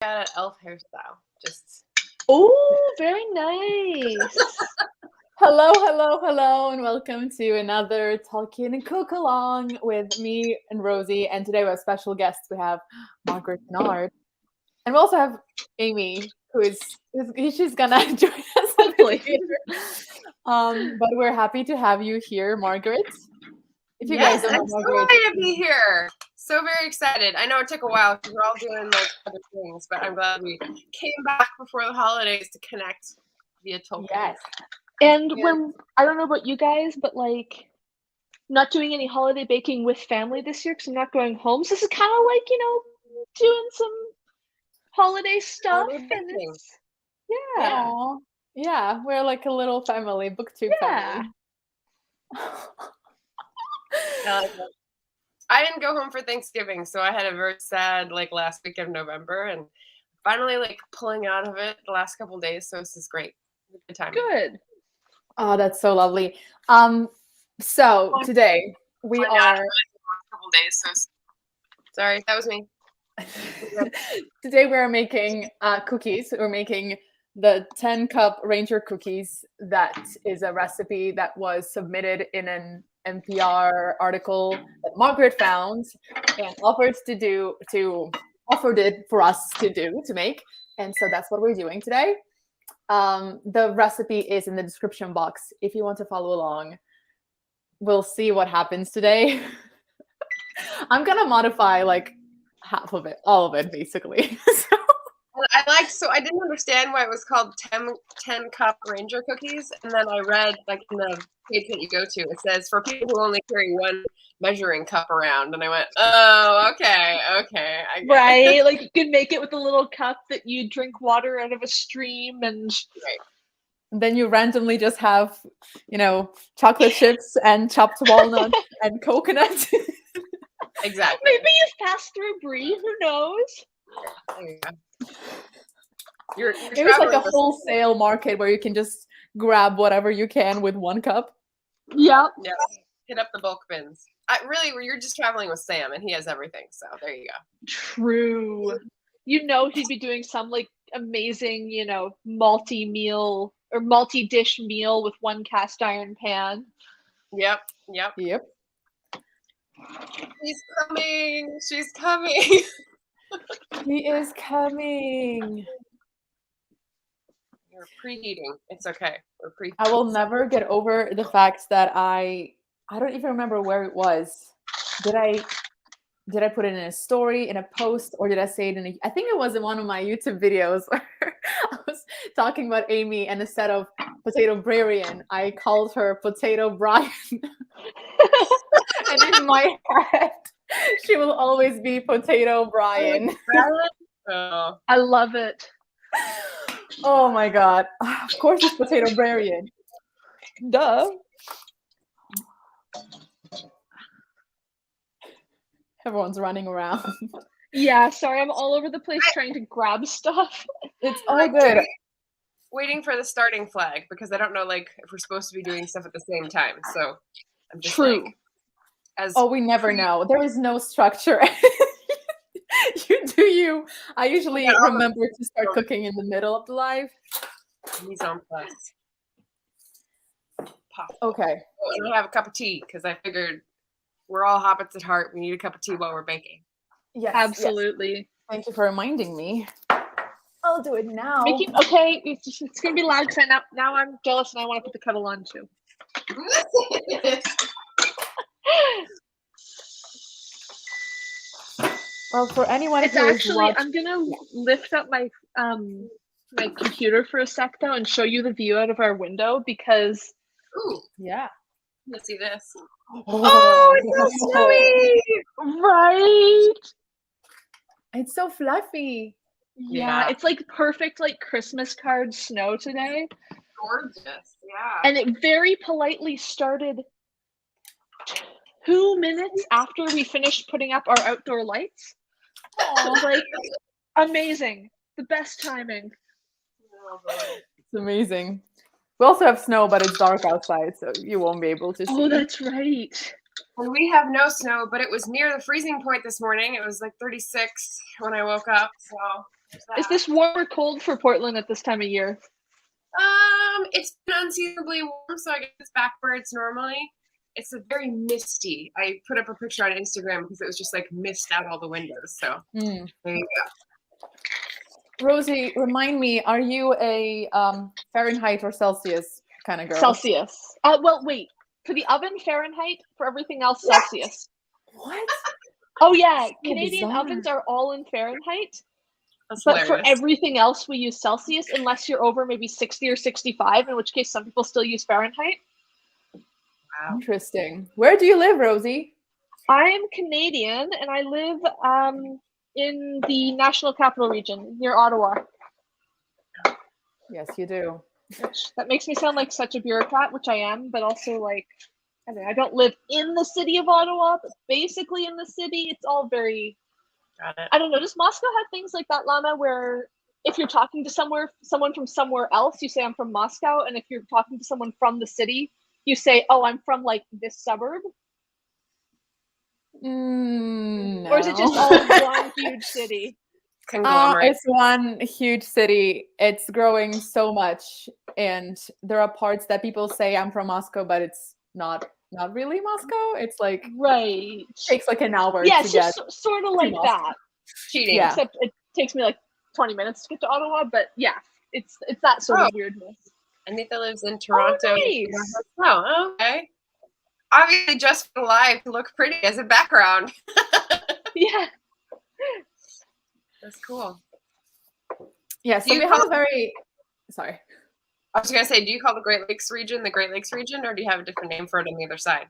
got an elf hairstyle. Just. Oh, very nice. Hello, and welcome to another Tolkien Cookalong with me and Rosie. And today we have special guests. We have Margaret Pinard, and we also have Amy, she's gonna join us hopefully. But we're happy to have you here, Margaret. If you guys don't know Margaret, to be here. So very excited. I know it took a while because we're all doing like other things, but I'm glad we came back before the holidays to connect via Tolkien. Yes. And I don't know about you guys, but like not doing any holiday baking with family this year because I'm not going home. So this is kind of like, doing some holiday stuff. Yeah, we're like a little family, BookTube family. I didn't go home for Thanksgiving, so I had a very sad last week of November, and finally pulling out of it the last couple of days. So this is great. Good time. Good. Oh, that's so lovely. So today we are. Couple days. So sorry, that was me. Today we are making cookies. We're making the 10-cup Ranger cookies. That is a recipe that was submitted in an NPR article that Margaret found and offered it for us to make. And so that's what we're doing today. The recipe is in the description box if you want to follow along. We'll see what happens today. I'm gonna modify half of it, all of it basically. So I didn't understand why it was called 10-cup Ranger cookies, and then I read in the page that you go to, it says for people who only carry one measuring cup around, and I went, oh, okay, I get right, it. You could make it with a little cup that you drink water out of a stream, and right. Then you randomly just have, chocolate chips and chopped walnut and coconut. Exactly. Maybe you pass through Brie. Who knows? There you go. It was like a wholesale market where you can just grab whatever you can with one cup. Yeah. Hit up the bulk bins. You're just traveling with Sam, and he has everything. So there you go. True. He'd be doing some amazing, multi-meal or multi-dish meal with one cast iron pan. Yep. She's coming. He is coming. You're preheating. It's okay. We're preheating. I will never get over the fact that I don't even remember where it was. Did I put it in a story, in a post, or did I say it I think it was in one of my YouTube videos where I was talking about Amy, and instead of potatobrarian, I called her potatobrarian. And in my head, she will always be potatobrarian. I love it. Oh my god. Of course it's potatobrarian. Duh. Everyone's running around. Yeah, sorry, I'm all over the place trying to grab stuff. It's all good. Waiting for the starting flag because I don't know if we're supposed to be doing stuff at the same time. So I'm just we never know. There is no structure. You do you. I usually remember to start cooking in the middle of the live. Mise en place. Okay. And I have a cup of tea because I figured we're all hobbits at heart. We need a cup of tea while we're baking. Yes, absolutely. Yes. Thank you for reminding me. I'll do it now. Okay, it's gonna be loud because now I'm jealous and I want to put the kettle on too. Well, for anyone I'm gonna lift up my my computer for a sec though and show you the view out of our window because. Ooh, yeah. Let's see this. Oh, it's so snowy! Right? It's so fluffy. Yeah, it's perfect Christmas card snow today. Gorgeous, yeah. And it very politely started 2 minutes after we finished putting up our outdoor lights. Oh, amazing. The best timing. Oh, boy. It's amazing. We also have snow, but it's dark outside, so you won't be able to see. Oh, that's right. Well, we have no snow, but it was near the freezing point this morning. It was 36 when I woke up, so Is this warm or cold for Portland at this time of year? It's been unseasonably warm, so I guess it's back where it's normally. It's a very misty. I put up a picture on Instagram because it was just like mist out all the windows. So there you go. Rosie, remind me, are you a Fahrenheit or Celsius kind of girl? Celsius. Well, wait. For the oven, Fahrenheit. For everything else, Celsius. What? Oh yeah, So Canadian bizarre. ovens are all in Fahrenheit. That's But hilarious. for everything else, we use Celsius, unless you're over maybe 60 or 65, in which case some people still use Fahrenheit. Wow. Interesting. Where do you live, Rosie? I'm Canadian, and I live in the National Capital Region, near Ottawa. Yes, you do. That makes me sound like such a bureaucrat, which I am, but also like, I don't live in the city of Ottawa, but basically in the city. It's all very... Got it. I don't know. Does Moscow have things like that, Lana, where if you're talking to someone from somewhere else, you say I'm from Moscow, and if you're talking to someone from the city, you say, oh, I'm from like this suburb? No. Or is it just all one huge city? Conglomerate. It's one huge city. It's growing so much, and there are parts that people say I'm from Moscow, but it's not really Moscow. It's like Right. takes like an hour Yeah, to it's get. just sort of like Moscow. that. Cheating. Yeah. Except it takes me like 20 minutes to get to Ottawa, but yeah, it's that sort of weirdness. Anita lives in Toronto. Nice. Oh, okay. Obviously, just for live to look pretty as a background. Yeah. That's cool. Yeah, so Do you we have call- a very. Sorry. I was gonna say, do you call the Great Lakes region the Great Lakes region, or do you have a different name for it on the other side?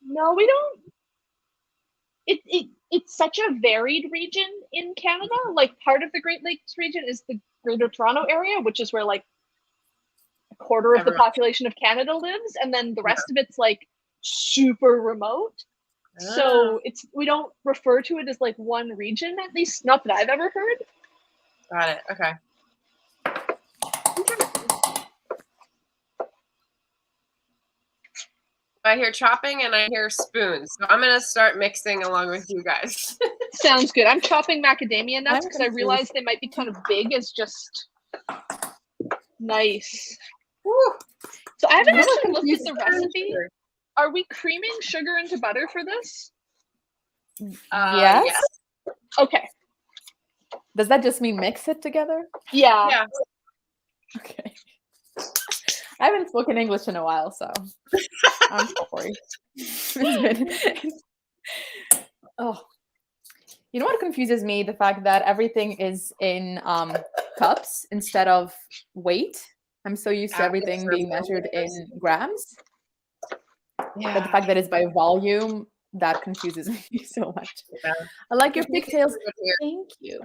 No, we don't. It's such a varied region in Canada. Like part of the Great Lakes region is the Greater Toronto area, which is where like a quarter of the Everyone. population of Canada lives, and then the rest of it's like super remote. So we don't refer to it as like one region, at least not that I've ever heard. Got it. Okay. I hear chopping and I hear spoons, so I'm gonna start mixing along with you guys. Sounds good. I'm chopping macadamia nuts I'm because I realized they might be kind of big as just nice. Woo. So I haven't You know what actually looked at the confuses recipe. Are we creaming sugar into butter for this? Yes. Yes. Okay. Does that just mean mix it together? Yeah. Yeah. Okay. I haven't spoken English in a while, so I'm sorry. It's been... Oh, you know what confuses me? The fact that everything is in cups instead of weight. I'm so used to everything being measured in grams. Yeah. But the fact that it's by volume, that confuses me so much. Yeah. I like your pigtails. Thank you.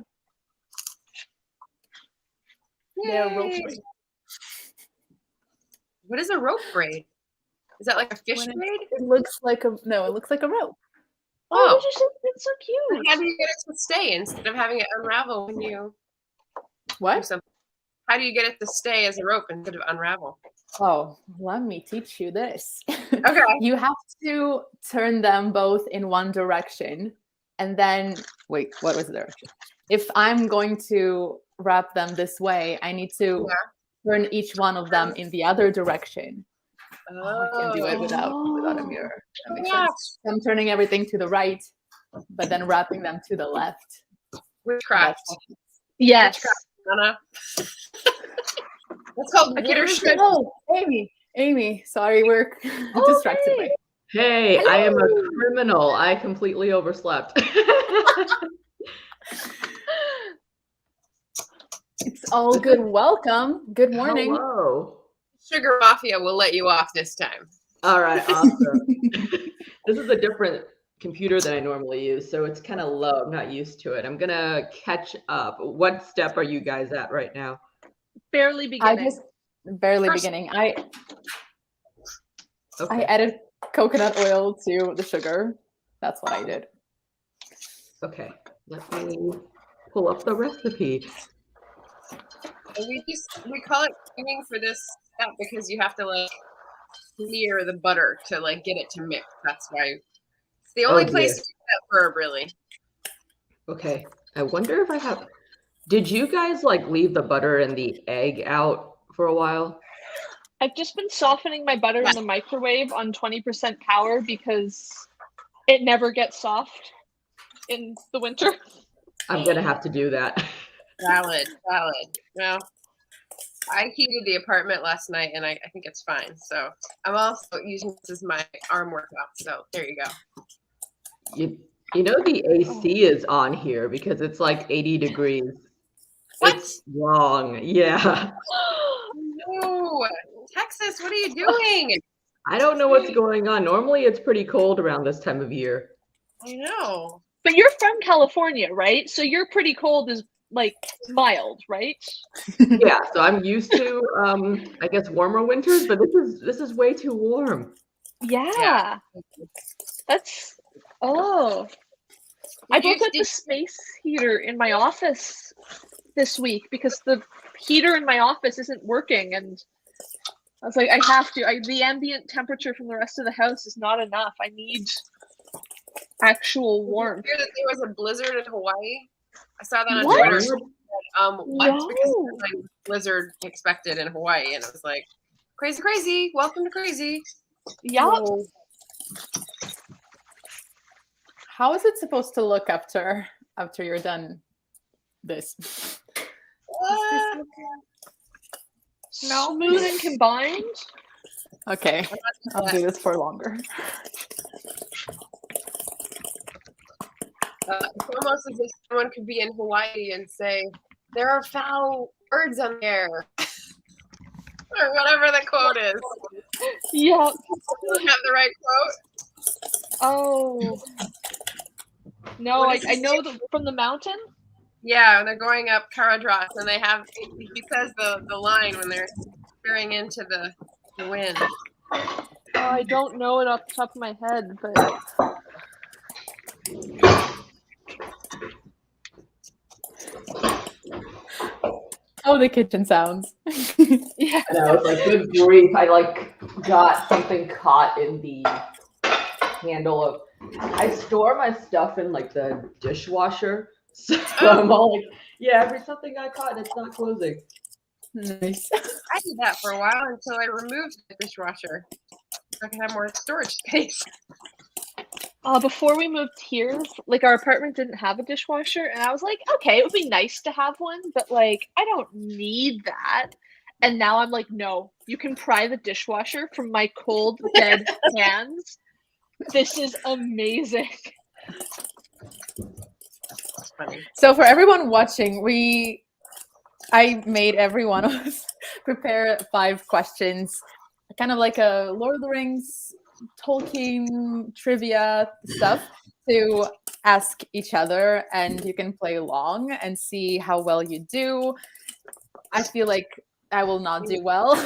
They're rope Yay. braid. What is a rope braid? Is that like a fish When braid? It looks like a it looks like a rope. Oh, it's so cute. How do you get it to stay instead of having it unravel when you do What? something? How do you get it to stay as a rope instead of unravel? Oh, let me teach you this. Okay. You have to turn them both in one direction, and then wait, what was the direction? If I'm going to wrap them this way, I need to turn each one of them in the other direction. Oh, I can't do it without a mirror. That makes sense. I'm turning everything to the right, but then wrapping them to the left. Witchcraft. Yes. Anna. That's called leadership. Oh, Amy. Sorry, we're distracted. hey. Hey, Hello. I am a criminal. I completely overslept. It's all good. Welcome. Good morning. Hello. Sugar Mafia will let you off this time. All right, awesome. This is a different computer than I normally use, so it's kind of low. I'm not used to it. I'm gonna catch up. What step are you guys at right now? Barely beginning. I just barely First- beginning. I Okay. added coconut oil to the sugar. That's what I did. Okay. Let me pull up the recipe. And we call it creaming for this step because you have to like clear the butter to like get it to mix. That's why it's the only dear. place to do that verb really. Okay. I wonder if I have Did you guys like leave the butter and the egg out for a while? I've just been softening my butter in the microwave on 20% power because it never gets soft in the winter. I'm gonna have to do that. Valid. Well, I heated the apartment last night, and I think it's fine. So I'm also using this as my arm workout. So there you go. You know the AC is on here because it's like 80 degrees. What? It's wrong. Yeah. No, Texas, what are you doing? I don't know what's going on. Normally it's pretty cold around this time of year. I know. But you're from California, right? So you're pretty cold is like mild, right? Yeah, so I'm used to I guess warmer winters, but this is way too warm. Yeah. That's I broke out the space heater in my office this week because the heater in my office isn't working, and I was like, I have to. The ambient temperature from the rest of the house is not enough. I need actual warmth. Did you hear that there was a blizzard in Hawaii? I saw that on What? Twitter. What? No. Because there's a blizzard expected in Hawaii, and it was like, crazy. Welcome to crazy. Yup. How is it supposed to look after you're done this? Smooth and combined. Okay, I'll do this for longer. It's almost as if someone could be in Hawaii and say, there are foul birds on there. Or whatever the quote is. Yep. Have the right quote? Oh. No, I know from the mountain. Yeah, they're going up Karadras, and he says the line when they're peering into the wind. Oh, I don't know it off the top of my head, but Oh, the kitchen sounds. yeah. No, it's like good grief. I like got something caught in the handle of. I store my stuff in like the dishwasher, so I'm all like, yeah, every something got caught and it's not closing. Nice. I did that for a while until I removed the dishwasher so I can have more storage space. Before we moved here, like our apartment didn't have a dishwasher, and I was like, okay, it would be nice to have one, but like I don't need that. And now I'm like, no, you can pry the dishwasher from my cold, dead hands. This is amazing. Funny. So for everyone watching, I made every one of us prepare 5 questions, kind of like a Lord of the Rings, Tolkien trivia stuff to ask each other, and you can play along and see how well you do. I feel like I will not do well.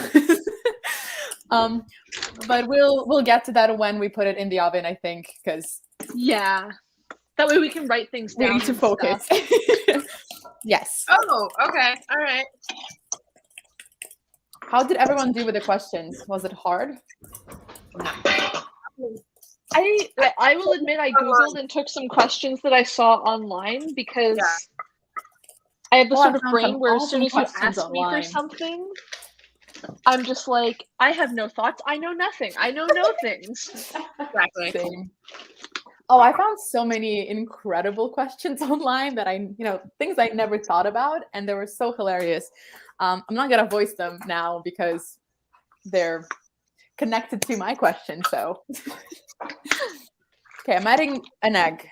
But we'll get to that when we put it in the oven, I think, because Yeah. That way we can write things down. we need to and focus. stuff. Yes. Oh, okay. All right. How did everyone do with the questions? Was it hard? I will admit I Googled and took some questions that I saw online because I have the sort of brain where as soon as you ask me for something, I'm just like, I have no thoughts. I know nothing. I know no things. Exactly. Same. Oh, I found so many incredible questions online that things I never thought about, and they were so hilarious. I'm not gonna voice them now because they're connected to my question. So, okay, I'm adding an egg.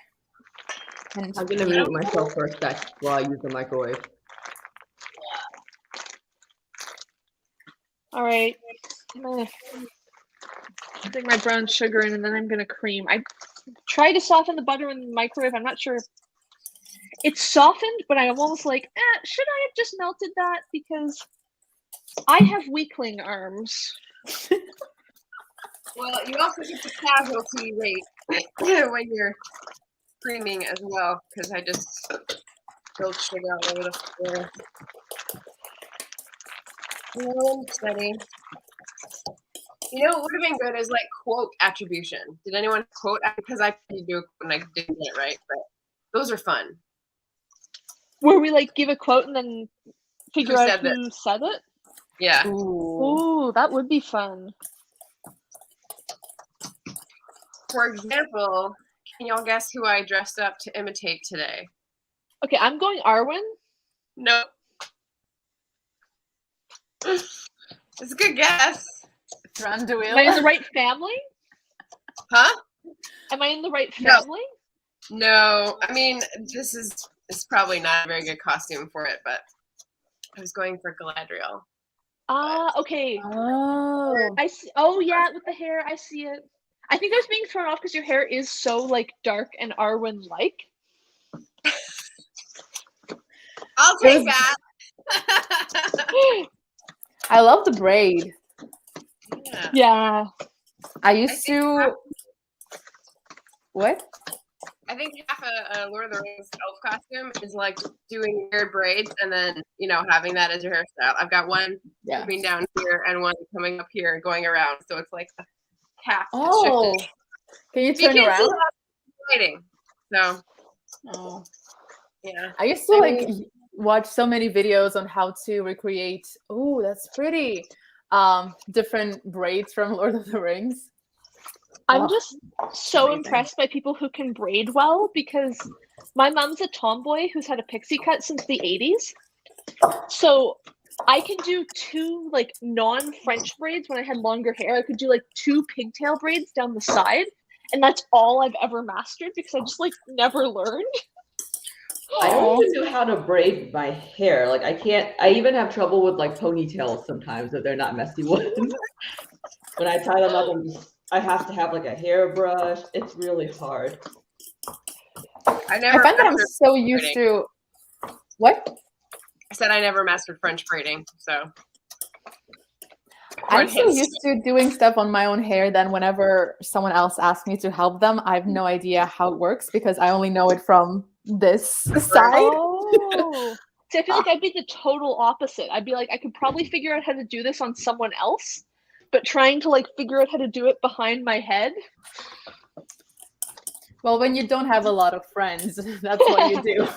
And I'm gonna mute myself for a sec while I use the microwave. All right. I'm gonna bring my brown sugar in, and then I'm gonna cream. I tried to soften the butter in the microwave. I'm not sure. It's softened, but I'm almost like, should I have just melted that? Because I have weakling arms. Well, you also get the casualty rate when you're creaming as well, because I just spilled sugar all over the floor. Slow and steady. You know what would have been good is like quote attribution. Did anyone quote? Because I do it when I didn't get it right, but those are fun. Where we like give a quote and then figure out said who said it. Yeah. Ooh, that would be fun. For example, can y'all guess who I dressed up to imitate today? Okay, I'm going Arwen. No. It's a good guess. Am I in the right family? Huh? Am I in the right No. family? No. I mean, it's probably not a very good costume for it, but I was going for Galadriel. Okay. Oh. I see. Oh yeah, with the hair, I see it. I think I was being thrown off because your hair is so like dark and Arwen-like. I'll take that. I love the braid. Yeah. I used to. What? I think half a Lord of the Rings elf costume is like doing weird braids and then, having that as your hairstyle. I've got one coming down here and one coming up here and going around. So it's like a cap. Oh. Can you turn around? Lighting. So. Oh. Yeah. I used to watch so many videos on how to recreate. Oh, that's pretty. Different braids from Lord of the Rings. I'm just so impressed by people who can braid well because my mom's a tomboy who's had a pixie cut since the 80s. So I can do 2 like non-French braids when I had longer hair. I could do like 2 pigtail braids down the side, and that's all I've ever mastered because I just like never learned. I don't even know how to braid my hair. Like I even have trouble with like ponytails sometimes if they're not messy ones. When I tie them up, I have to have like a hairbrush. It's really hard. I find that I'm so used to. What? I said I never mastered French braiding, so. I'm so used to doing stuff on my own hair that whenever someone else asks me to help them, I have no idea how it works because I only know it from this side. Oh. See, I feel like I'd be the total opposite. I'd be like, I could probably figure out how to do this on someone else, but trying to like figure out how to do it behind my head. Well, when you don't have a lot of friends, that's what you do.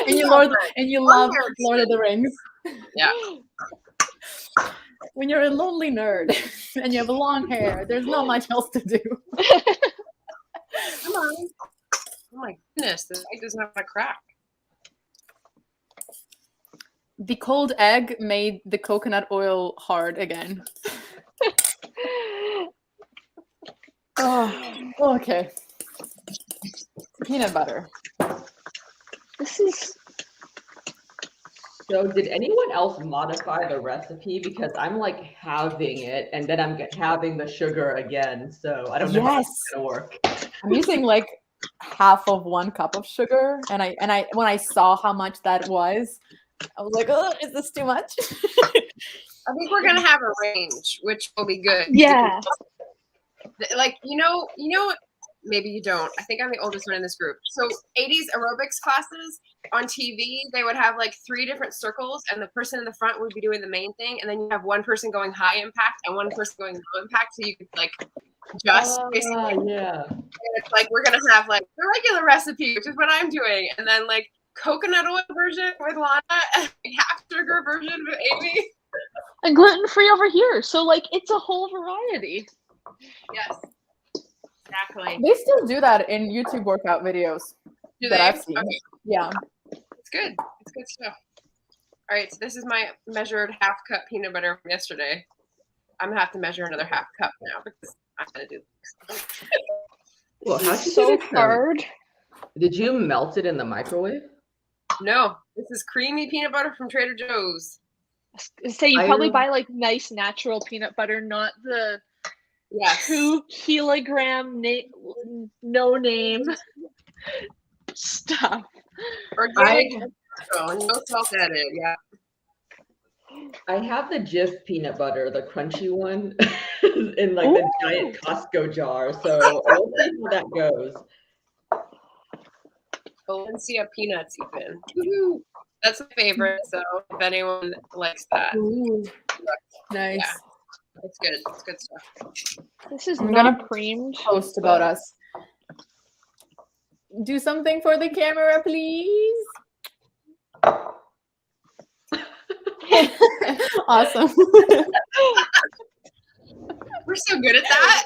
and you love Lord of the Rings. Yeah. When you're a lonely nerd and you have long hair, there's not much else to do. Come on. Oh my goodness, this egg doesn't have a crack. The cold egg made the coconut oil hard again. Oh, okay. Peanut butter. This is. So did anyone else modify the recipe? Because I'm like halving it and then I'm having the sugar again. So I don't know how it's gonna work. I'm using like half of 1 cup of sugar. And I when I saw how much that was, I was like, oh, is this too much? I think we're gonna have a range, which will be good. Yeah. Like, maybe you don't. I think I'm the oldest one in this group. So 80s aerobics classes on TV, they would have like 3 different circles and the person in the front would be doing the main thing. And then you have one person going high impact and one person going low impact. So you could like just basically. Yeah. And it's like, we're going to have like the regular recipe, which is what I'm doing. And then like coconut oil version with Lana and half sugar version with Amy. And gluten-free over here. So like, it's a whole variety. Yes. Exactly. They still do that in YouTube workout videos. Do that they? I've seen. Okay. Yeah. It's good. It's good stuff. All right, so this is my measured half cup peanut butter from yesterday. I'm gonna have to measure another half cup now because I'm gonna do this. Well, how'd you So get it done? hard. Did you melt it in the microwave? No, this is creamy peanut butter from Trader Joe's. Say you probably buy like nice natural peanut butter, not the 2 kilogram no name stuff. Organic, no salt added. Yeah. I have the Jif peanut butter, the crunchy one, in like the giant Costco jar. So we'll see how that goes. Valencia peanuts even. Woo-hoo. That's my favorite. So if anyone likes that, Nice. Yeah. It's good. It's good stuff. This is I'm not gonna creamed. Post about us. do something for the camera, please? Awesome. We're so good at that.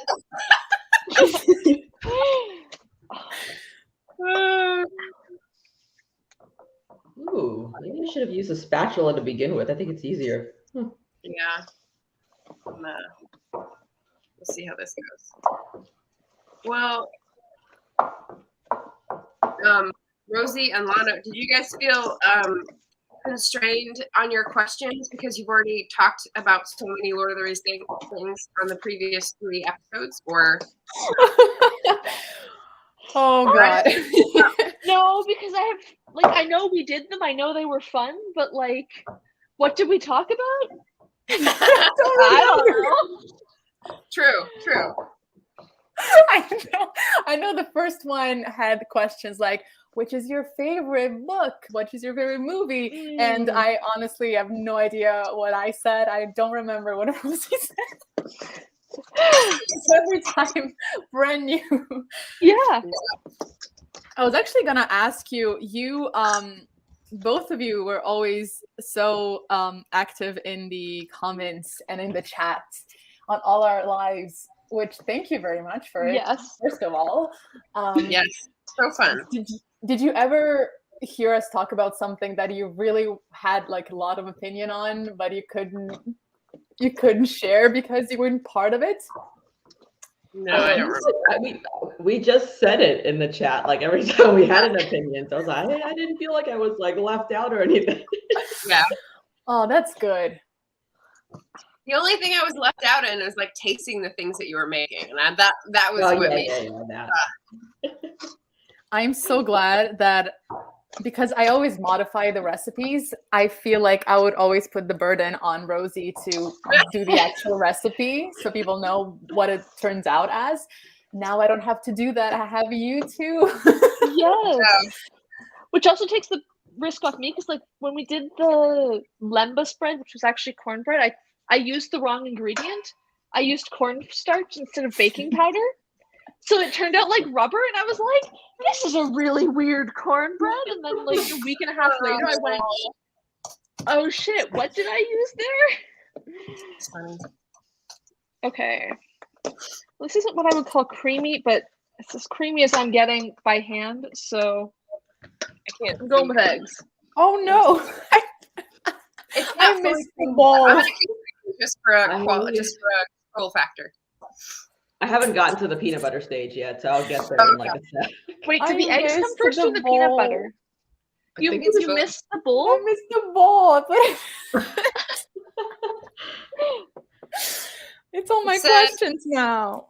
Ooh, maybe I should have used a spatula to begin with. I think it's easier. Yeah. We'll see how this goes. Well, Rosie and Lana, did you guys feel constrained on your questions because you've already talked about so many Lord of the Rings things on the previous 3 episodes, or? Oh God. No, because I know we did them. I know they were fun, but like, what did we talk about? I don't know. True. I know the first one had questions like, which is your favorite book? What is your favorite movie? And I honestly have no idea what I said. I don't remember what Rosie said. Every time, brand new. Yeah. I was actually gonna ask you, both of you were always so active in the comments and in the chat on all our lives, which thank you very much for it. Yes. First of all. Yes, so fun. Did you ever hear us talk about something that you really had like a lot of opinion on, but you couldn't share because you weren't part of it? No, I don't remember. We just said it in the chat, like every time we had an opinion. So I was like, I didn't feel like I was like left out or anything. Yeah. Oh, that's good. The only thing I was left out in is like tasting the things that you were making, and that was what made that. I'm so glad that, because I always modify the recipes, I feel like I would always put the burden on Rosie to do the actual recipe so people know what it turns out as. Now I don't have to do that. I have you too. Yes. Which also takes the risk off me, because like when we did the lemba spread, which was actually cornbread, I used the wrong ingredient. I used cornstarch instead of baking powder. So it turned out like rubber, and I was like, this is a really weird cornbread. And then like a week and a half later, I went, oh shit, what did I use there? It's funny. Okay. This isn't what I would call creamy, but it's as creamy as I'm getting by hand, so I'm going with eggs. Oh no. I missed the ball. I'm gonna keep just for a control factor. I haven't gotten to the peanut butter stage yet, so I'll get there in like a sec. Wait, did the eggs come first or the peanut butter? You missed the bowl? I missed the bowl. It's all my questions now.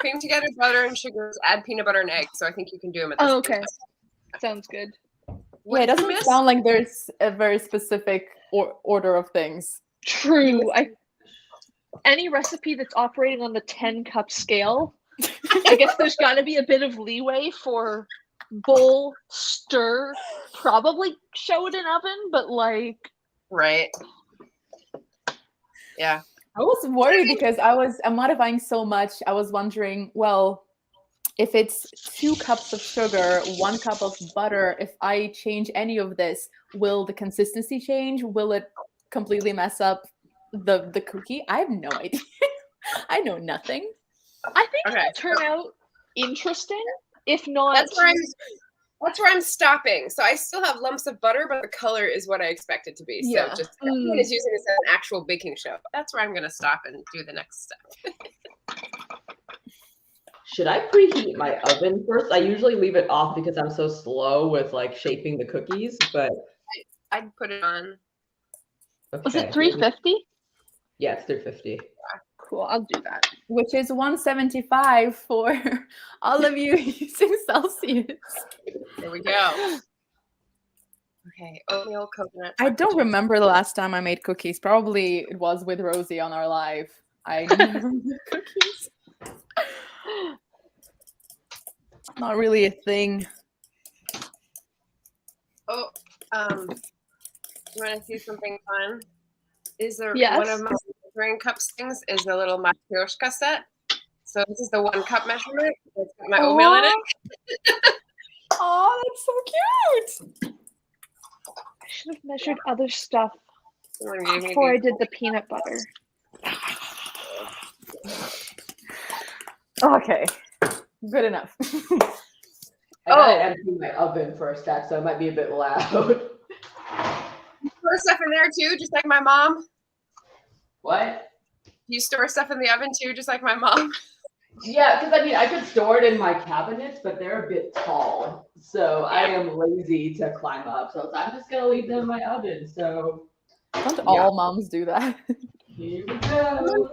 Cream together butter and sugars, add peanut butter and eggs. So I think you can do them at the same time. Sounds good. Yeah, it doesn't sound like there's a very specific order of things. True. Any recipe that's operating on the 10-cup scale, I guess there's got to be a bit of leeway for bowl, stir, probably show it in oven, but like... Right. Yeah. I was worried because I'm modifying so much. I was wondering, well, if it's 2 cups of sugar, 1 cup of butter, if I change any of this, will the consistency change? Will it completely mess up the cookie? I have no idea. I know nothing. I think it will turn out interesting. If not, that's where I'm stopping. So I still have lumps of butter, but the color is what I expect it to be. So just everyone is using this as an actual baking show. That's where I'm going to stop and do the next step. Should I preheat my oven first? I usually leave it off because I'm so slow with like shaping the cookies, but I'd put it on. Okay. Was it 350? Yeah, it's 350. Cool, I'll do that. Which is 175 for all of you using Celsius. There we go. Okay, oatmeal, coconut. I don't remember the last time I made cookies. Probably it was with Rosie on our live. I never made cookies. It's not really a thing. Oh, you want to see something fun? Is there one of my measuring cups things is a little matryoshka set. So this is the 1 cup measurement. It's got my oatmeal in it. Oh, that's so cute. I should have measured other stuff Someone gave me before I these. did the peanut butter. Okay, good enough. I gotta empty my oven for a sec, so it might be a bit loud. You store stuff in there too, just like my mom? What? You store stuff in the oven too, just like my mom? Yeah, because I mean, I could store it in my cabinets, but they're a bit tall. So I am lazy to climb up. So I'm just going to leave them in my oven. So Don't all moms do that? here we go.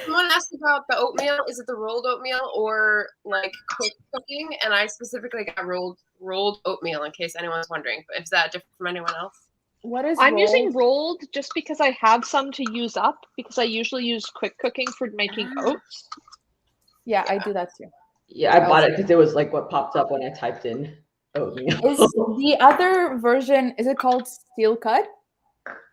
Someone asked about the oatmeal. Is it the rolled oatmeal or like quick cooking? And I specifically got rolled oatmeal in case anyone's wondering. But is that different from anyone else? What is I'm rolled? using rolled just because I have some to use up because I usually use quick cooking for making oats. Yeah, I do that too. Yeah, I bought it because it was like what popped up when I typed in oatmeal. Is the other version, is it called steel cut?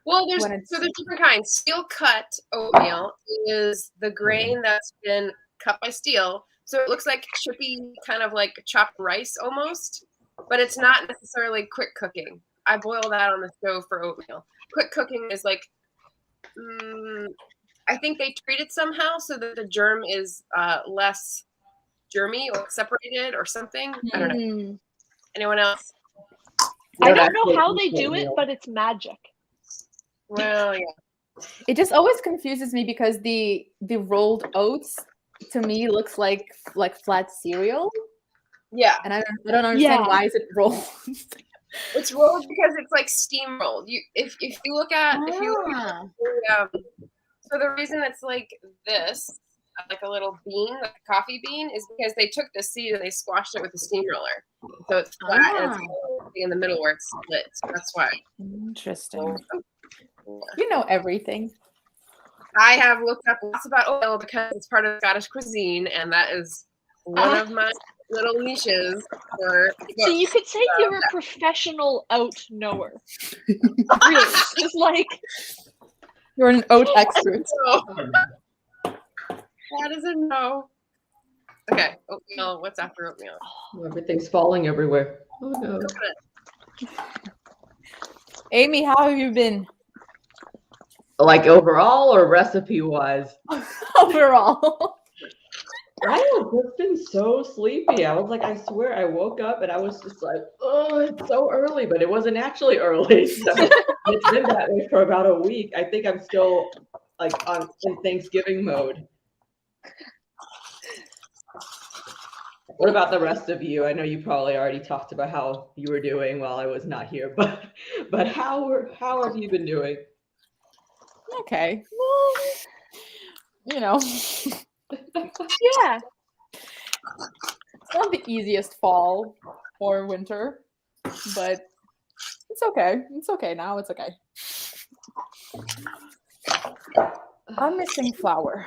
Well, there's different kinds. Steel cut oatmeal is the grain that's been cut by steel. So it looks like chippy, kind of like chopped rice almost, but it's not necessarily quick cooking. I boil that on the stove for oatmeal. Quick cooking is like, I think they treat it somehow so that the germ is less germy or separated or something. I don't know. Anyone else? I don't know how they do it, but it's magic. Well, yeah. It just always confuses me because the rolled oats to me looks like flat cereal. Yeah. And I don't understand why is it rolled. It's rolled because it's like steam rolled. If you look at so the reason it's like this, like a little bean, like a coffee bean, is because they took the seed and they squashed it with a steamroller. So it's flat and it's in the middle where it's split. So that's why. Interesting. You know everything. I have looked up lots about oil because it's part of Scottish cuisine, and that is one of my little niches. So you could say you're a professional oat knower. Really, just like you're an oat expert. That is a no. Okay, oatmeal. What's after oatmeal? Oh, everything's falling everywhere. Oh no. Amy, how have you been? Like overall or recipe wise? Overall. I have just been so sleepy. I was like, I swear I woke up and I was just like, oh, it's so early, but it wasn't actually early. So it's been that way for about a week. I think I'm still like in Thanksgiving mode. What about the rest of you? I know you probably already talked about how you were doing while I was not here, but how have you been doing? Okay. Well, you know. Yeah. It's not the easiest fall or winter, but it's okay. It's okay now. It's okay. I'm missing flour.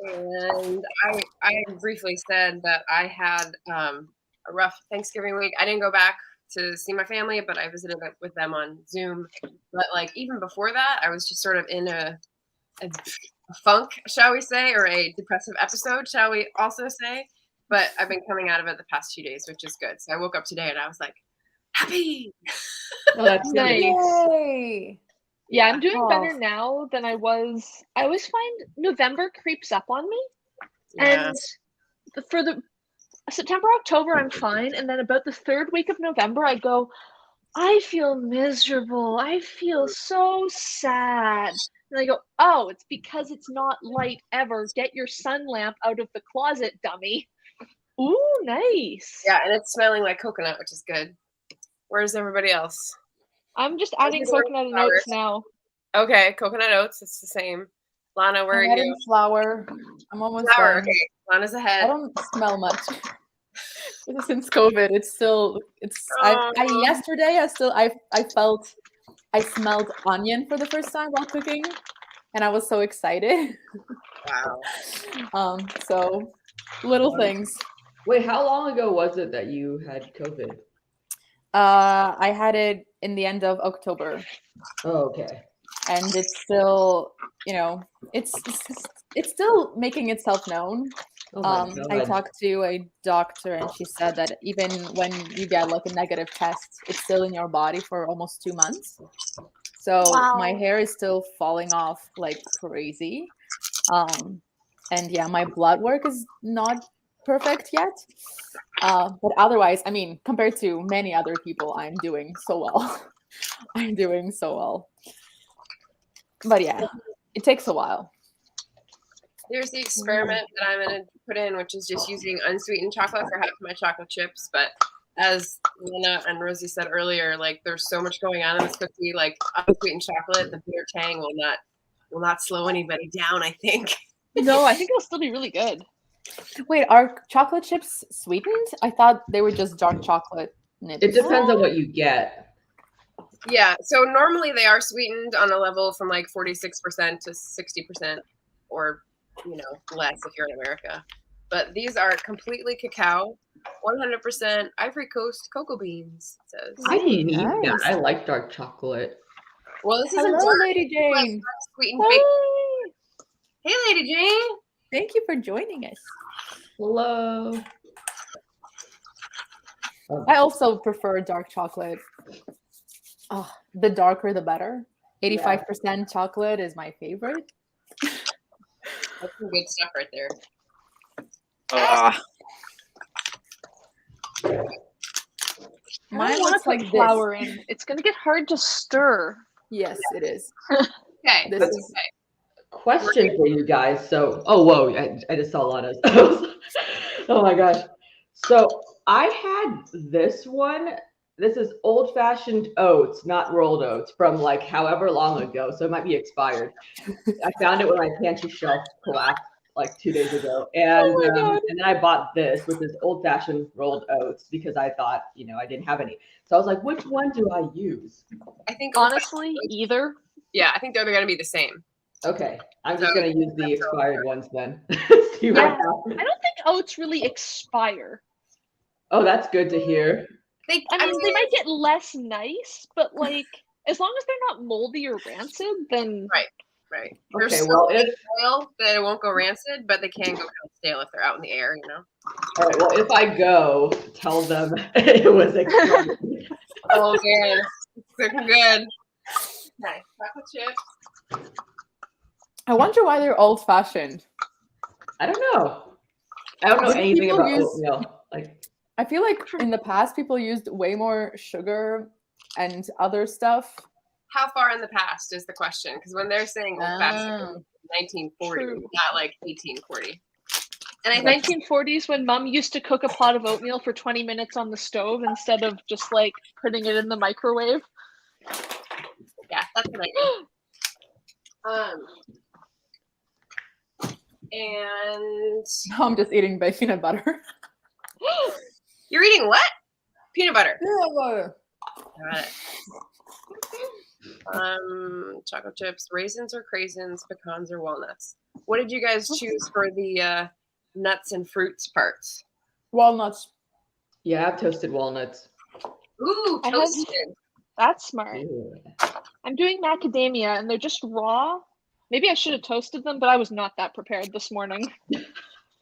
And I briefly said that I had a rough Thanksgiving week. I didn't go back to see my family, but I visited with them on Zoom. But like even before that, I was just sort of in a funk, shall we say, or a depressive episode, shall we also say. But I've been coming out of it the past 2 days, which is good. So I woke up today and I was like, happy. Oh, that's nice. Yay. Yeah, I'm doing better now than I was. I always find November creeps up on me. And for the September, October, I'm fine. And then about the third week of November, I go, I feel miserable. I feel so sad. And I go, oh, it's because it's not light ever. Get your sun lamp out of the closet, dummy. Ooh, nice. Yeah, and it's smelling like coconut, which is good. Where's everybody else? I'm just adding coconut and oats now. Okay, coconut oats. It's the same. Lana, where are you? Flour. I'm almost flour. done. Okay, Lana's ahead. I don't smell much. Since COVID, yesterday I smelled onion for the first time while cooking, and I was so excited. Wow. So little things. Wait, how long ago was it that you had COVID? I had it in the end of October. Oh, okay. and it's still, it's still making itself known. Oh my I God. talked to a doctor, and she said that even when you get like a negative test, it's still in your body for almost 2 months. So my Wow. hair is still falling off like crazy. And yeah, my blood work is not perfect yet. But otherwise, I mean, compared to many other people, I'm doing so well. I'm doing so well. But yeah, it takes a while. There's the experiment that I'm going to put in, which is just using unsweetened chocolate for half of my chocolate chips. But as Lena and Rosie said earlier, like there's so much going on in this cookie. Like unsweetened chocolate, the bitter tang will not slow anybody down, I think. No, I think it'll still be really good. Wait, are chocolate chips sweetened? I thought they were just dark chocolate nibs. It depends on what you get. Yeah, so normally they are sweetened on a level from like 46% to 60%, or less if you're in America. But these are completely cacao, 100% Ivory Coast cocoa beans. It says. I need Nice. that. I like dark chocolate. Well, this is Hello, a dark Lady Jane. sweetened baked. Hey, Lady Jane. Thank you for joining us. Hello. I also prefer dark chocolate. Oh, the darker the better. 85% chocolate is my favorite. That's some good stuff right there. Mine I want looks to put like flour this. in. It's gonna get hard to stir. Yes, it is. Okay, This that's is- okay. Question for you guys. So, oh, whoa, I just saw Lana's. Oh my gosh. So I had this one. This is old-fashioned oats, not rolled oats, from like however long ago. So it might be expired. I found it when my pantry shelf collapsed like 2 days ago. And, and then I bought this, which is old-fashioned rolled oats, because I thought, I didn't have any. So I was like, which one do I use? I think Honestly, either. yeah, I think they're going to be the same. Okay, I'm just going to use the expired ones then. See what Yeah. happens. I don't think oats really expire. Oh, that's good to hear. I mean, they might get less nice, but like, as long as they're not moldy or rancid, then Right. Okay, There's well, so much oil that it won't go rancid, but they can go kind of stale if they're out in the air, All right, well, if I go, tell them it was expired. Oh, good. It's looking good. Nice. Chocolate chips. I wonder why they're old-fashioned. I don't know. I don't know Didn't anything people about use- oatmeal. Like, I feel like in the past, people used way more sugar and other stuff. How far in the past is the question? Because when they're saying old-fashioned, 1940, True. not like 1840. And I think 1940s when Mom used to cook a pot of oatmeal for 20 minutes on the stove instead of just like putting it in the microwave. yeah, that's what I do. And I'm just eating peanut butter. you're eating what? Peanut butter. Yeah, Got it. Chocolate chips, raisins or craisins, pecans or walnuts. What did you guys choose for the nuts and fruits parts? walnuts. yeah, I've toasted walnuts. Ooh, I have- toasted. That's smart. Ew. I'm doing macadamia and they're just raw. Maybe I should have toasted them, but I was not that prepared this morning.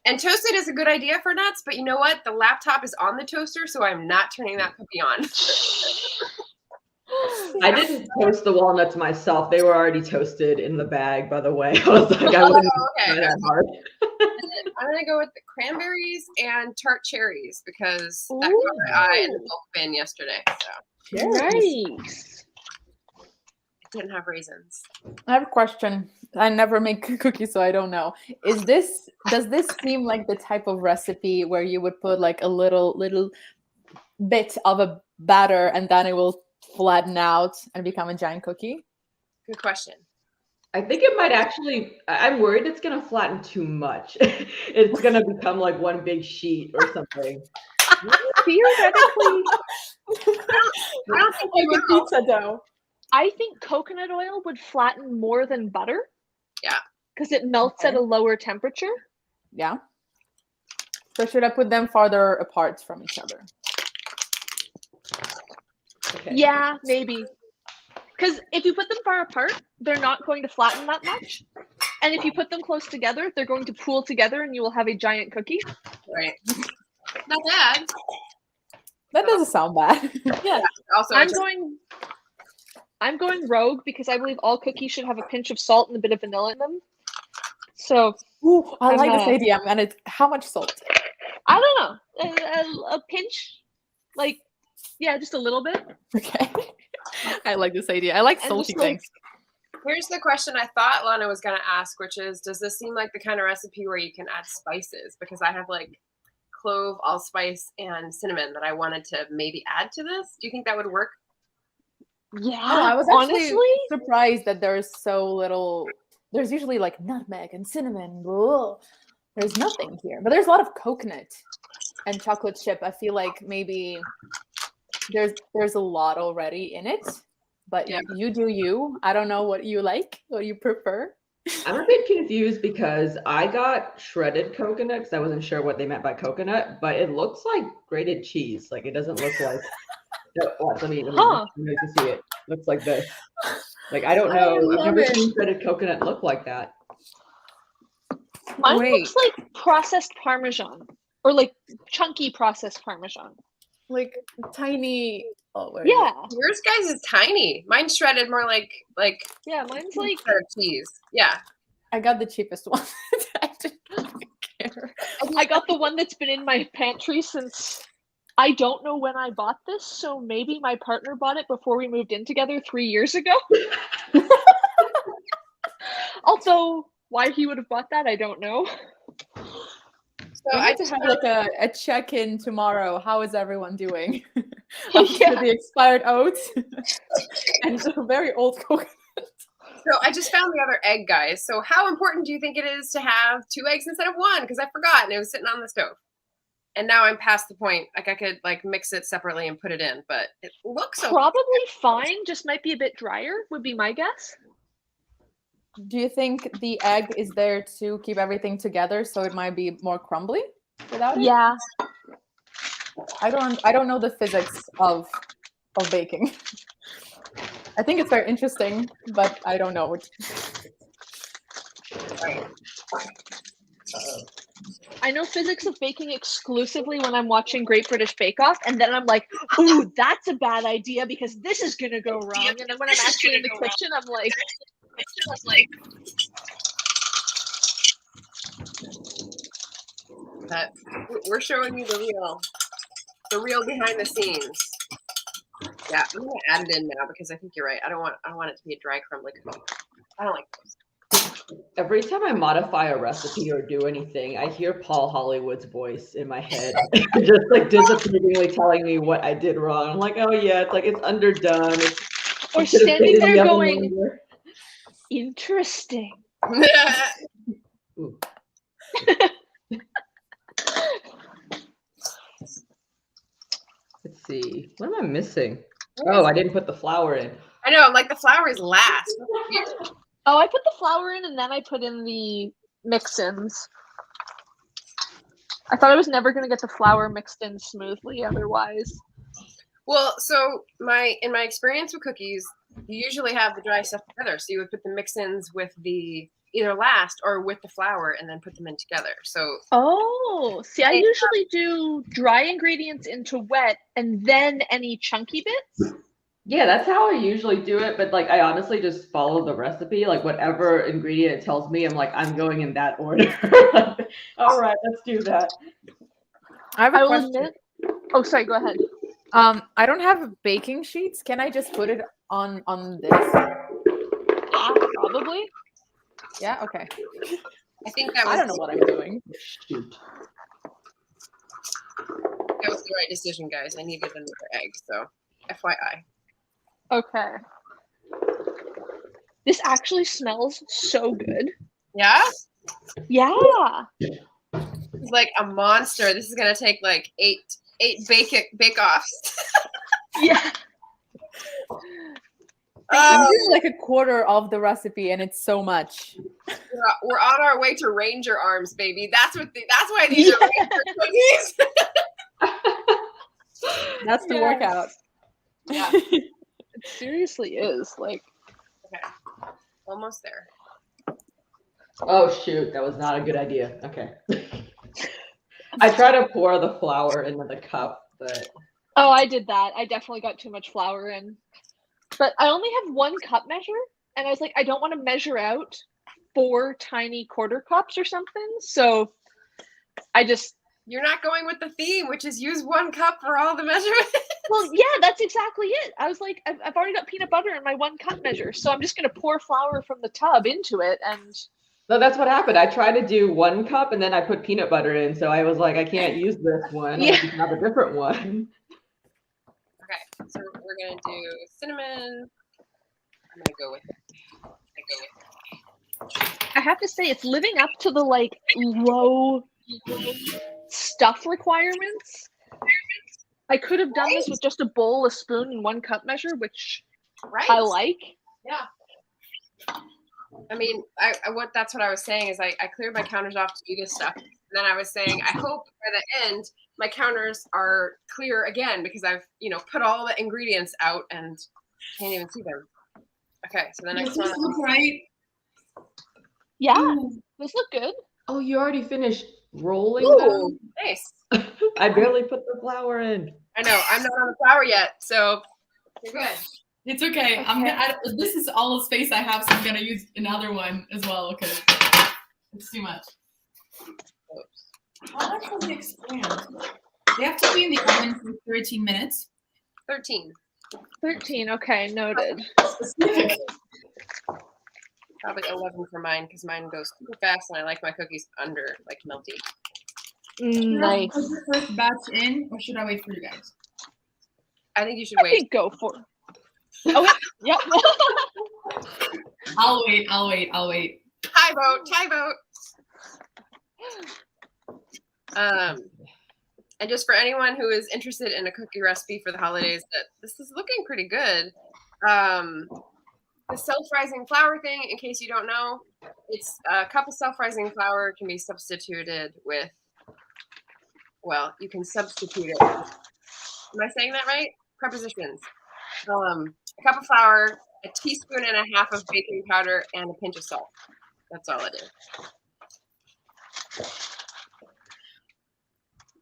And toasted is a good idea for nuts, but you know what? The laptop is on the toaster, so I'm not turning that cookie on. I didn't toast the walnuts myself. They were already toasted in the bag, by the way. I was like, I wouldn't try okay. that hard. I'm gonna go with the cranberries and tart cherries because that caught my eye in the bulk bin yesterday. So Nice. I didn't have raisins. I have a question. I never make cookies, so I don't know. Does this seem like the type of recipe where you would put like a little bit of a batter and then it will flatten out and become a giant cookie? Good question. I think it might actually, I'm worried it's going to flatten too much. It's going to become like one big sheet or something. Theoretically, I don't think we Like a will. pizza dough. I think coconut oil would flatten more than butter. Yeah. Because it melts at a lower temperature. Yeah. So should I put them farther apart from each other? Okay. Yeah, maybe. Because if you put them far apart, they're not going to flatten that much. And if you put them close together, they're going to pool together and you will have a giant cookie. Right. Not bad. That doesn't sound bad. Yeah. Also, I'm going rogue because I believe all cookies should have a pinch of salt and a bit of vanilla in them. So Ooh, I like this idea. And it's how much salt? I don't know, a pinch, like, yeah, just a little bit. Okay. I like this idea. I like salty things. Here's the question I thought Lana was going to ask, which is, does this seem like the kind of recipe where you can add spices? Because I have like clove, allspice, and cinnamon that I wanted to maybe add to this. Do you think that would work? Yeah, Oh, I was actually honestly surprised that there's so little. There's usually like nutmeg and cinnamon. Ugh. There's nothing here, but there's a lot of coconut and chocolate chip. I feel like maybe there's a lot already in it, but Yeah. you do you. I don't know what you like, what you prefer. I'm a bit confused because I got shredded coconut because I wasn't sure what they meant by coconut, but it looks like grated cheese. Like it doesn't look like. Let me see it. Looks like this. Like I don't know. I've never seen shredded coconut look like that. mine looks like processed Parmesan or like chunky processed Parmesan. Like tiny. Oh, wait. Yeah. Yours guys is tiny. Mine's shredded more like Yeah, mine's like cheese. Yeah. I got the cheapest one. I didn't care. I got the one that's been in my pantry since I don't know when I bought this, so maybe my partner bought it before we moved in together 3 years ago. Although why he would have bought that, I don't know. So I I need to just have like a check-in tomorrow. How is everyone doing? After the expired oats and a very old coconut. So I just found the other egg, guys. So how important do you think it is to have 2 eggs instead of 1? Because I forgot and it was sitting on the stove. And now I'm past the point. Like I could like mix it separately and put it in, but it looks okay. Probably fine, just might be a bit drier, would be my guess. Do you think the egg is there to keep everything together, so it might be more crumbly without it? Yeah. I don't know the physics of baking. I think it's very interesting, but I don't know it. I know physics of baking exclusively when I'm watching Great British Bake Off, and then I'm like, ooh, that's a bad idea because this is gonna go wrong. And then when I'm actually in the kitchen, I'm like, But we're showing you the real behind the scenes. Yeah, I'm gonna add it in now because I think you're right. I don't want it to be a dry crumbly cookie. I don't like those. Every time I modify a recipe or do anything, I hear Paul Hollywood's voice in my head, just like disapprovingly telling me what I did wrong. I'm like, oh yeah, it's like it's underdone. or standing there going, interesting. Ooh. Let's see. What am I missing? Oh, I didn't put the flour in. I know, like the flour is last. Oh, I put the flour in and then I put in the mix-ins. I thought I was never going to get the flour mixed in smoothly otherwise. Well, so in my experience with cookies, you usually have the dry stuff together. So you would put the mix-ins with the either last or with the flour and then put them in together. So see, I usually do dry ingredients into wet and then any chunky bits. Yeah, that's how I usually do it. But like, I honestly just follow the recipe. Like whatever ingredient it tells me, I'm like, I'm going in that order. All right, let's do that. I have a I will question. admit. Oh, sorry. Go ahead. I don't have baking sheets. Can I just put it on this? Probably. Yeah. Okay. I think that was I don't know what I'm doing. Shoot. that was the right decision, guys. I needed another egg, so FYI. Okay. This actually smells so good. Yeah? Yeah. It's like a monster. This is gonna take like eight bake-offs. Yeah. I'm doing like a quarter of the recipe, and it's so much. We're on our way to Ranger arms, baby. That's why these are Ranger cookies. That's the workout. Yeah. seriously is. Like, Okay. Almost there. Oh shoot, that was not a good idea. Okay. I try to pour the flour into the cup, but oh, I did that. I definitely got too much flour in. But I only have 1 cup measure, and I was like, I don't want to measure out 4 tiny quarter cups or something. So I just... You're not going with the theme, which is use 1 cup for all the measurements. Well, yeah, that's exactly it. I was like, I've already got peanut butter in my 1 cup measure, so I'm just going to pour flour from the tub into it. And no, that's what happened. I tried to do 1 cup and then I put peanut butter in, so I was like, I can't use this one. Yeah. I have to have a different one. Okay, so we're gonna do cinnamon. I'm gonna go with it. I have to say, it's living up to the like low stuff requirements. I could have done this with just a bowl, a spoon, and 1 cup measure, which Right. I like. Yeah. I mean, that's what I was saying is I cleared my counters off to do this stuff. And then I was saying, I hope by the end my counters are clear again because I've, put all the ingredients out and can't even see them. Okay, so the next one. Look right. Yeah, Ooh. those look good. Oh, you already finished rolling Ooh, them? nice. I barely put the flour in. I know, I'm not on the flour yet, so you're good. It's okay. This is all the space I have, so I'm gonna use another one as well because it's too much. How much does it expand? They have to be in the oven for 13 minutes. 13. 13, okay, noted. Specific. Probably 11 for mine because mine goes super fast and I like my cookies under, like, melty. Nice. Put the first batch in, or should I wait for you guys? I think you should I wait. think go for it. Oh, yep. I'll wait. Tie vote. And just for anyone who is interested in a cookie recipe for the holidays, that this is looking pretty good. The self-rising flour thing, in case you don't know, it's a cup of self-rising flour can be substituted with, well, you can substitute it. Am I saying that right? Prepositions. A cup of flour, a teaspoon and a half of baking powder, and a pinch of salt. That's all it is.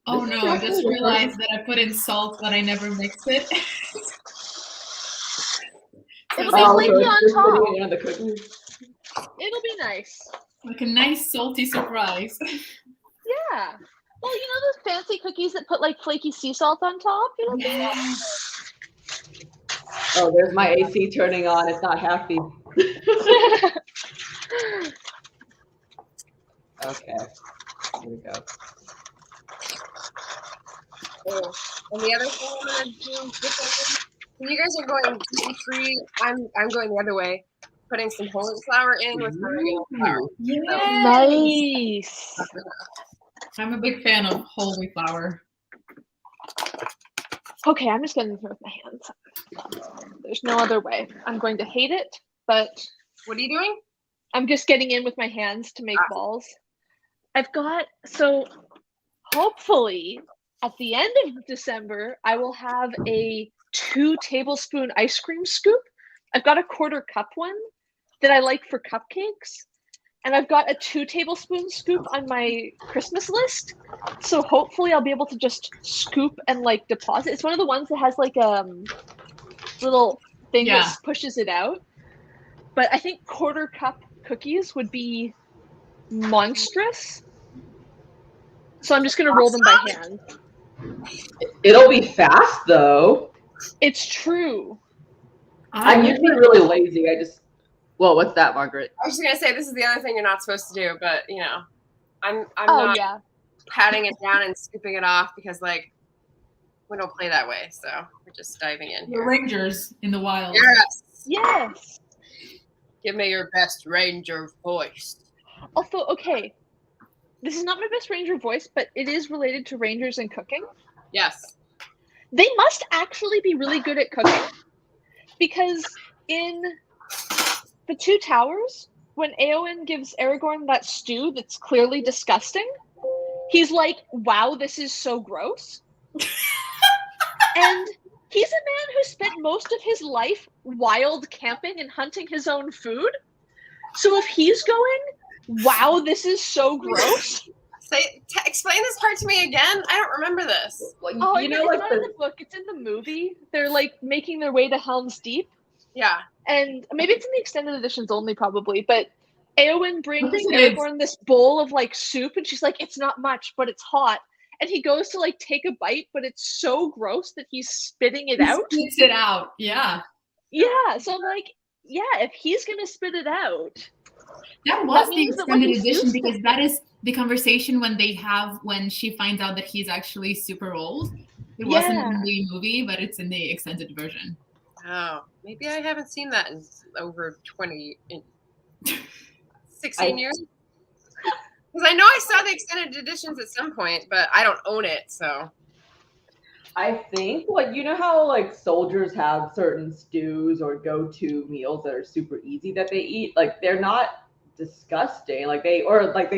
Oh no, I just realized that I put in salt, but I never mixed it. It'll So be it's flaky on top. Putting it in the cookies. It'll be nice. like a nice salty surprise. Yeah. Well, you know those fancy cookies that put like flaky sea salt on top? It'll be nice. Oh, there's my AC turning on. It's not happy. Okay. Here we go. Oh, and the other thing I'm gonna do differently. When you guys are going gluten-free, I'm going the other way. Putting some whole wheat flour in with regular flour. Nice. I'm a big fan of whole wheat flour. Okay, I'm just getting it with my hands. There's no other way. I'm going to hate it, but What are you doing? I'm just getting in with my hands to make balls. I've got, so hopefully at the end of December, I will have a 2 tablespoon ice cream scoop. I've got a 1/4 cup one that I like for cupcakes. And I've got a 2 tablespoon scoop on my Christmas list. So hopefully I'll be able to just scoop and like deposit. It's one of the ones that has like a little thing that pushes it out. But I think 1/4 cup cookies would be monstrous. So I'm just going to roll them by hand. It'll be fast though. It's true. I'm usually really lazy. Well, what's that, Margaret? I was just gonna say this is the other thing you're not supposed to do, but you know, I'm Oh, not yeah. patting it down and scooping it off because like we don't play that way. So we're just diving in The here. rangers in the wild. Yes. Yes. Give me your best ranger voice. Also, okay. This is not my best ranger voice, but it is related to rangers and cooking. Yes. They must actually be really good at cooking. Because in the Two Towers, when Éowyn gives Aragorn that stew that's clearly disgusting, he's like, wow, this is so gross. And he's a man who spent most of his life wild camping and hunting his own food. So if he's going, wow, this is so gross. Explain this part to me again. I don't remember this. Oh, you know, it's not in the book. It's in the movie. They're like making their way to Helm's Deep. Yeah. And maybe it's in the extended editions only, probably. But Eowyn brings Aragorn this bowl of like soup, and she's like, "It's not much, but it's hot." And he goes to like take a bite, but it's so gross that he's spitting it out. He spits it out. Yeah. Yeah. So I'm like, yeah, if he's gonna spit it out. That was the extended edition, because that is the conversation when she finds out that he's actually super old. It wasn't in the movie, but it's in the extended version. Oh, maybe I haven't seen that in over 16 years. Because I know I saw the extended editions at some point, but I don't own it, so. I think, like, you know how, like, soldiers have certain stews or go-to meals that are super easy that they eat? Like, they're not disgusting. Like, they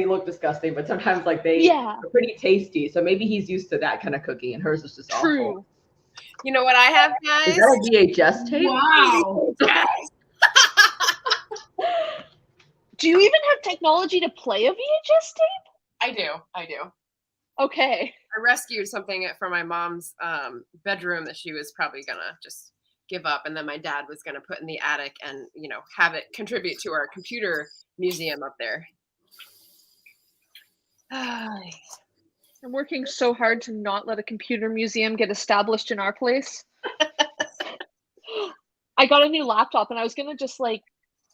look disgusting, but sometimes, like, they are pretty tasty. So maybe he's used to that kind of cooking, and hers is just awful. You know what I have, guys? Is that a VHS tape? Wow. Do you even have technology to play a VHS tape? I do. Okay. I rescued something from my mom's bedroom that she was probably gonna just give up, and then my dad was gonna put in the attic and, you know, have it contribute to our computer museum up there. I'm working so hard to not let a computer museum get established in our place. I got a new laptop, and I was gonna just like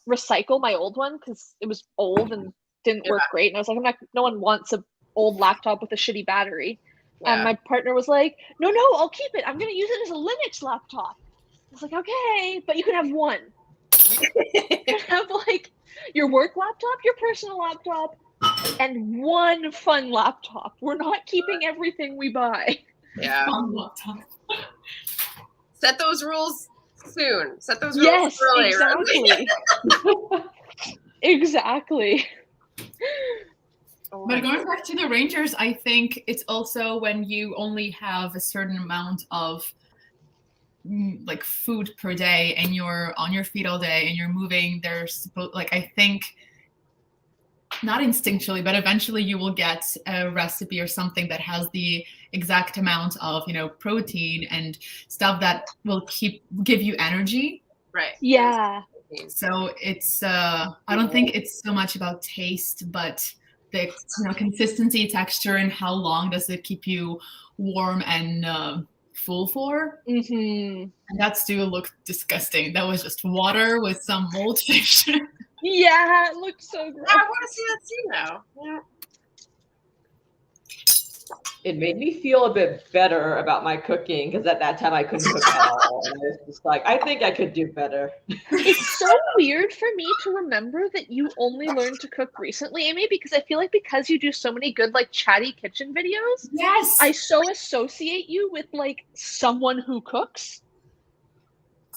recycle my old one because it was old and didn't work great. And I was like, no one wants an old laptop with a shitty battery. And my partner was like, no, I'll keep it. I'm going to use it as a Linux laptop. I was like, okay, but you can have one. You can have like your work laptop, your personal laptop, and one fun laptop. We're not keeping everything we buy. Yeah. Fun laptop. Set those rules soon. Set those rules early. Exactly. Exactly. But going back to the Rangers, I think it's also when you only have a certain amount of like food per day, and you're on your feet all day and you're moving. There's like, I think not instinctually, but eventually you will get a recipe or something that has the exact amount of, you know, protein and stuff that will give you energy. Right. Yeah. So it's I don't think it's so much about taste, but the, you know, consistency, texture, and how long does it keep you warm and full for. Mm-hmm. And that stew looked disgusting. That was just water with some mold fish. Yeah, it looked so gross. I want to see that stew now. Yeah. It made me feel a bit better about my cooking, because at that time I couldn't cook at all. And I was just like, I think I could do better. It's so weird for me to remember that you only learned to cook recently, Amy, because I feel like because you do so many good, like, chatty kitchen videos, Yes, I so associate you with, like, someone who cooks.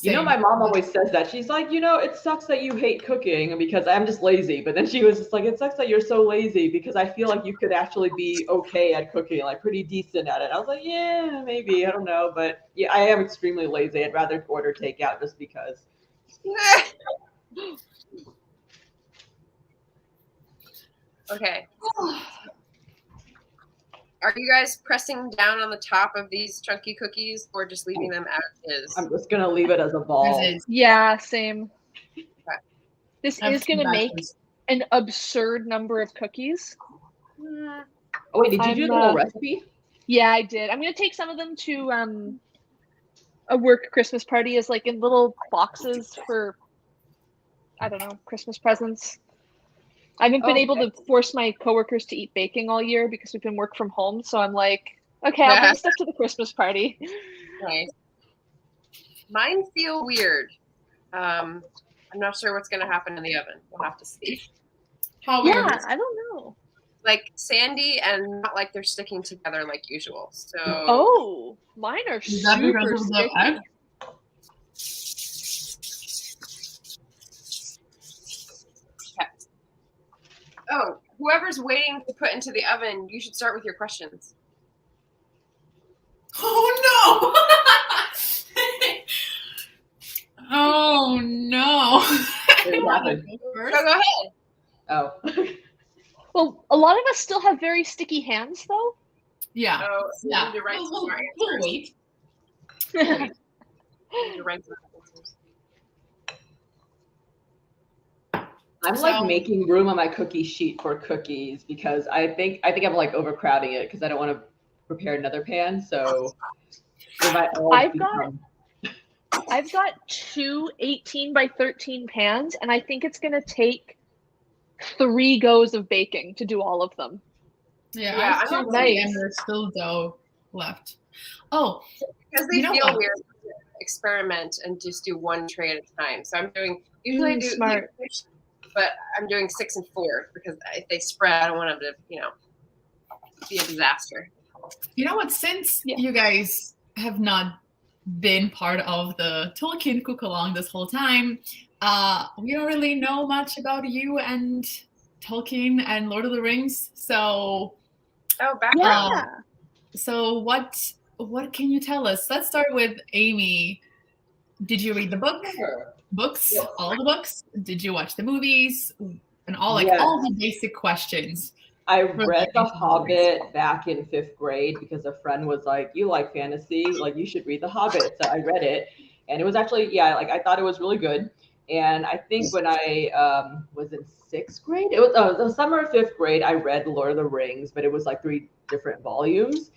You know, my mom always says that. She's like, you know, it sucks that you hate cooking because I'm just lazy. But then she was just like, it sucks that you're so lazy because I feel like you could actually be okay at cooking, like pretty decent at it. I was like, yeah, maybe. I don't know. But yeah, I am extremely lazy. I'd rather order takeout just because. Okay. Are you guys pressing down on the top of these chunky cookies or just leaving them as is? I'm just going to leave it as a ball. Yeah, same. Okay. This is going to make an absurd number of cookies. Oh, wait, did you do the whole recipe? Yeah, I did. I'm going to take some of them to a work Christmas party as like in little boxes for, I don't know, Christmas presents. I haven't been able to force my coworkers to eat baking all year because we've been work from home. So I'm like, okay, I'll bring stuff to the Christmas party. Nice. Mine feel weird. I'm not sure what's going to happen in the oven. We'll have to see. How weird. Yeah, I don't know. Like sandy and not like they're sticking together like usual. So. Oh, mine are super sticky. Oh, whoever's waiting to put into the oven, you should start with your questions. Oh, no! happened? First. So go ahead. Oh. Well, a lot of us still have very sticky hands, though. Yeah. Oh, so Yeah. you need to write some more We'll answers. wait. You need to write some answers. I'm like making room on my cookie sheet for cookies because I think I'm like overcrowding it because I don't want to prepare another pan. So it might all I've got two 18 by 13 pans, and I think it's gonna take 3 goes of baking to do all of them. Yeah, Yeah, I have I'm two not and there's still dough left. Oh, because they You know feel what? weird to experiment and just do one tray at a time. So I'm doing usually I do Smart. but I'm doing 6 and 4 because if they spread, I don't want them to, be a disaster. you know what? Since Yeah. you guys have not been part of the Tolkien Cookalong this whole time, we don't really know much about you and Tolkien and Lord of the Rings. So, Background. Yeah. so what can you tell us? Let's start with Amy. Did you read the book? Books? Yes. All the books? Did you watch the movies? And all Yes. all the basic questions. I read The Hobbit back in 5th grade because a friend was like, "You like fantasy? Like you should read The Hobbit." So I read it, and it was actually I thought it was really good. And I think when I was in 6th grade, it was the summer of 5th grade. I read Lord of the Rings, but it was like 3 different volumes.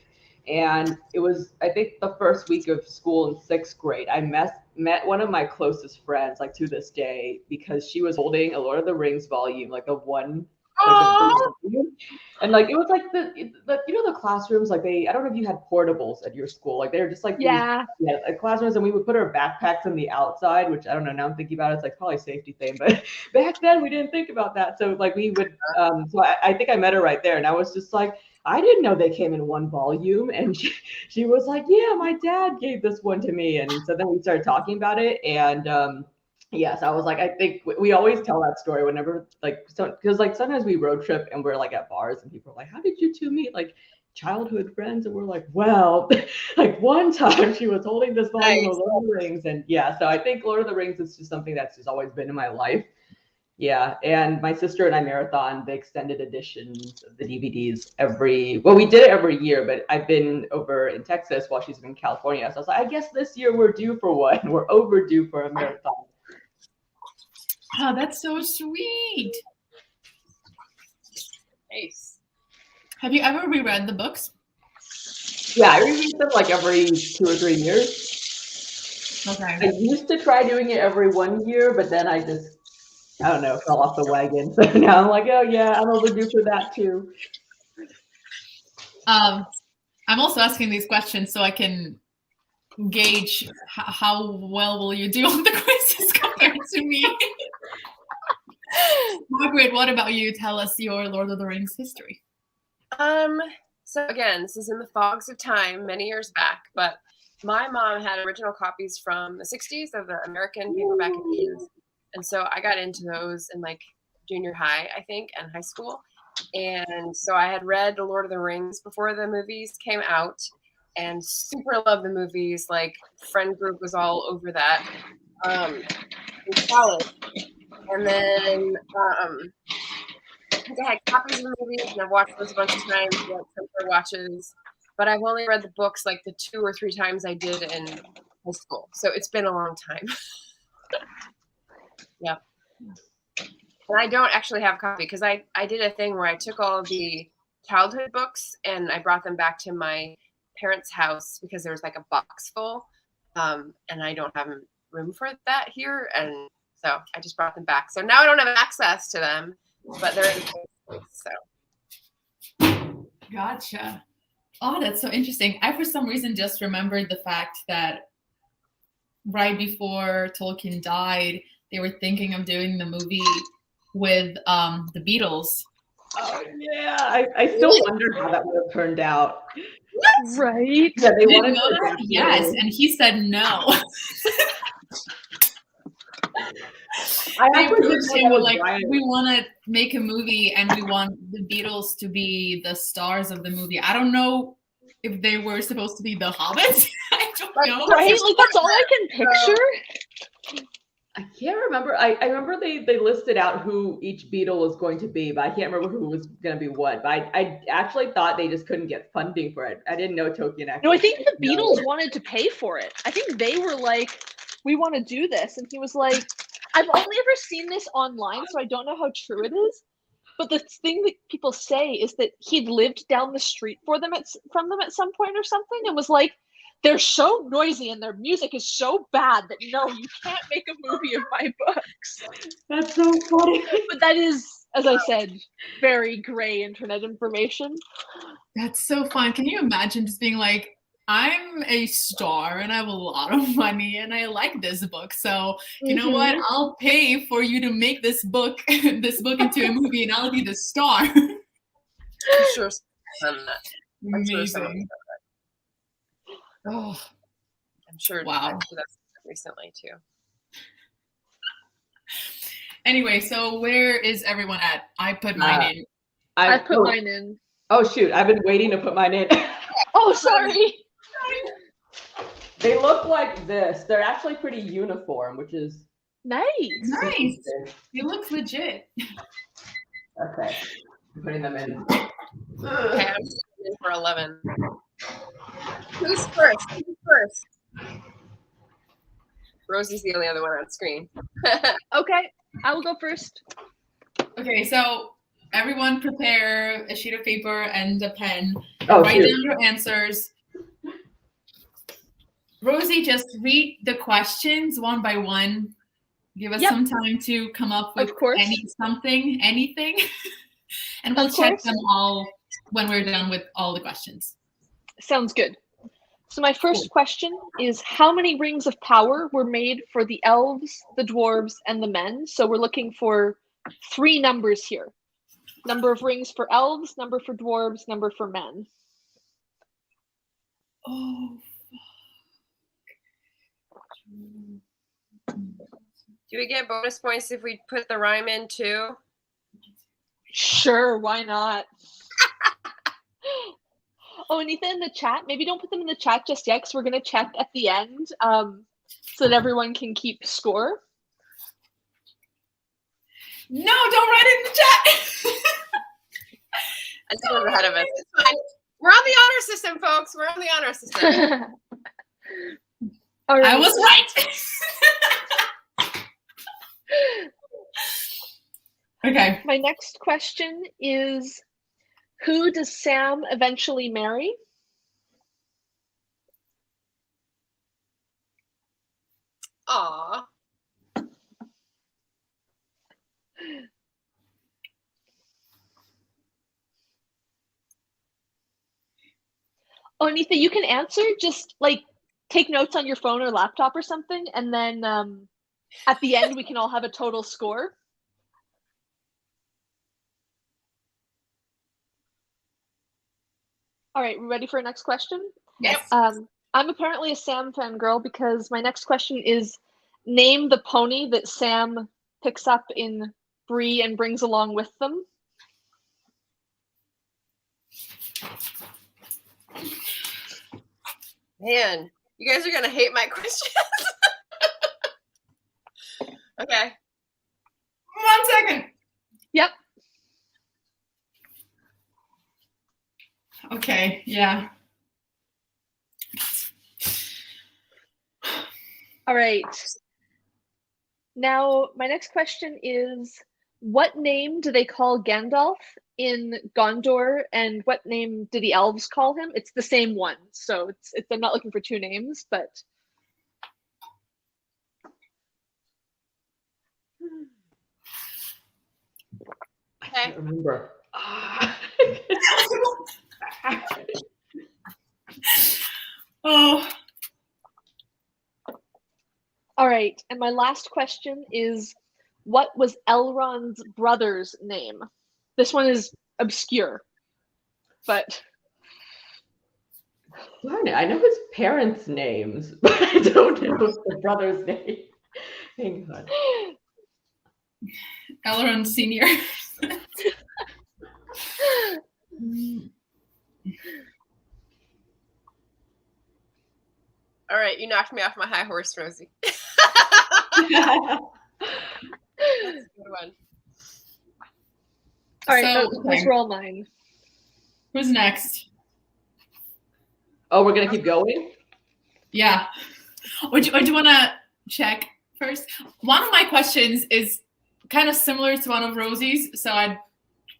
And it was, I think, the first week of school in 6th grade. I met one of my closest friends, like to this day, because she was holding a Lord of the Rings volume, like the one. And like it was like the the classrooms, like I don't know if you had portables at your school, like they were just like like classrooms, and we would put our backpacks on the outside, which I don't know, now I'm thinking about it, it's like probably a safety thing, but back then we didn't think about that. So like we would so I think I met her right there, and I was just like, I didn't know they came in one volume. And she was like, yeah, my dad gave this one to me. And so then we started talking about it, and yes, I was like, I think we always tell that story whenever, like, because like sometimes we road trip and we're like at bars and people are like, how did you two meet? Like childhood friends? And we're like, well, like one time she was holding this volume of Lord of the Rings. And yeah, so I think Lord of the Rings is just something that's just always been in my life. Yeah, and my sister and I marathon the extended editions of the DVDs we did it every year, but I've been over in Texas while she's been in California. So I was like, I guess this year we're due for one. We're overdue for a marathon. Oh, that's so sweet. Nice. Have you ever reread the books? Yeah, I reread them like every 2 or 3 years. Okay. I used to try doing it every 1 year, but then I don't know, fell off the wagon. So now I'm like, oh yeah, I'm overdue for that too. I'm also asking these questions so I can gauge how well will you do on the quizzes compared to me. Margaret, what about you? Tell us your Lord of the Rings history. So again, this is in the fogs of time, many years back, but my mom had original copies from the 60s of the American paperback editions. And so I got into those in like junior high, I think, and high school. And so I had read The Lord of the Rings before the movies came out and super loved the movies. Like friend group was all over that in college. And then I had copies of the movies and I've watched those a bunch of times, like watches. But I've only read the books like the 2 or 3 times I did in high school. So it's been a long time. Yeah. And I don't actually have a copy because I did a thing where I took all of the childhood books and I brought them back to my parents' house because there was like a box full. And I don't have room for that here. And so I just brought them back. So now I don't have access to them, but they're in the place. So. Gotcha. Oh, that's so interesting. I, for some reason, just remembered the fact that right before Tolkien died, they were thinking of doing the movie with the Beatles. Oh yeah, I still wonder how that would have turned out. Right? Yeah, they Didn't wanted know that? to. Yes, and he said no. They approached him with like, we want to make a movie and we want the Beatles to be the stars of the movie. I don't know if they were supposed to be the Hobbits. I don't know. Right? Like that's all I can picture. I can't remember. I remember they listed out who each beetle was going to be, but I can't remember who was going to be what. But I actually thought they just couldn't get funding for it. I didn't know Tolkien actually. No, I think the Beatles wanted to pay for it. I think they were like, "We want to do this," and he was like, "I've only ever seen this online, so I don't know how true it is." But the thing that people say is that he'd lived down the street from them at some point or something, and was like, "They're so noisy and their music is so bad that no, you can't make a movie of my books." That's so funny. But that is, as I said, very gray internet information. That's so fun. Can you imagine just being like, I'm a star and I have a lot of money and I like this book. So you know what? I'll pay for you to make this book into a movie and I'll be the star. I'm sure someone done that. Amazing. Oh, I'm sure. Wow. I'm sure that's recently too. Anyway, so where is everyone at? I put mine in. I put mine in. Oh shoot! I've been waiting to put mine in. Oh, sorry. They look like this. They're actually pretty uniform, which is Nice. Nice. You look legit. Okay. I'm putting them in. Okay, I'm in for 11. Who's first? Rosie's the only other one on screen. Okay, I will go first. Okay, so everyone prepare a sheet of paper and a pen. Oh, Write shoot. down your answers. Rosie, just read the questions one by one. Give us some time to come up with anything. And we'll check them all when we're done with all the questions. Sounds good. So my first question is, how many rings of power were made for the elves, the dwarves, and the men? So we're looking for 3 numbers here. Number of rings for elves, number for dwarves, number for men. Oh. Do we get bonus points if we put the rhyme in too? Sure, why not? Oh, and Ethan, in the chat, maybe don't put them in the chat just yet, because we're going to check at the end so that everyone can keep score. No, don't write it in the chat. I just went ahead of it. It's fine. We're on the honor system, folks. We're on the honor system. All right. I was right. Okay. My next question is, who does Sam eventually marry? Aww. Oh, Anita, you can answer. Just take notes on your phone or laptop or something, and then at the end we can all have a total score. All right, we ready for our next question? Yes. I'm apparently a Sam fangirl because my next question is, name the pony that Sam picks up in Bree and brings along with them. Man, you guys are going to hate my questions. Okay. 1 second. Yep. Okay, yeah. All right. Now, my next question is, what name do they call Gandalf in Gondor, and what name do the elves call him? It's the same one, so it's I'm not looking for 2 names, but... I can't remember. Oh. All right, and my last question is, what was Elrond's brother's name? This one is obscure, but... Darn it, I know his parents' names, but I don't know the brother's name. Hang on. Elrond Senior. All right, you knocked me off my high horse, Rosie. That's a good one. All right, So, let's okay. roll mine. Who's next? Oh, we're gonna keep going? Yeah. Or do you want to check first? One of my questions is kind of similar to one of Rosie's, so I'd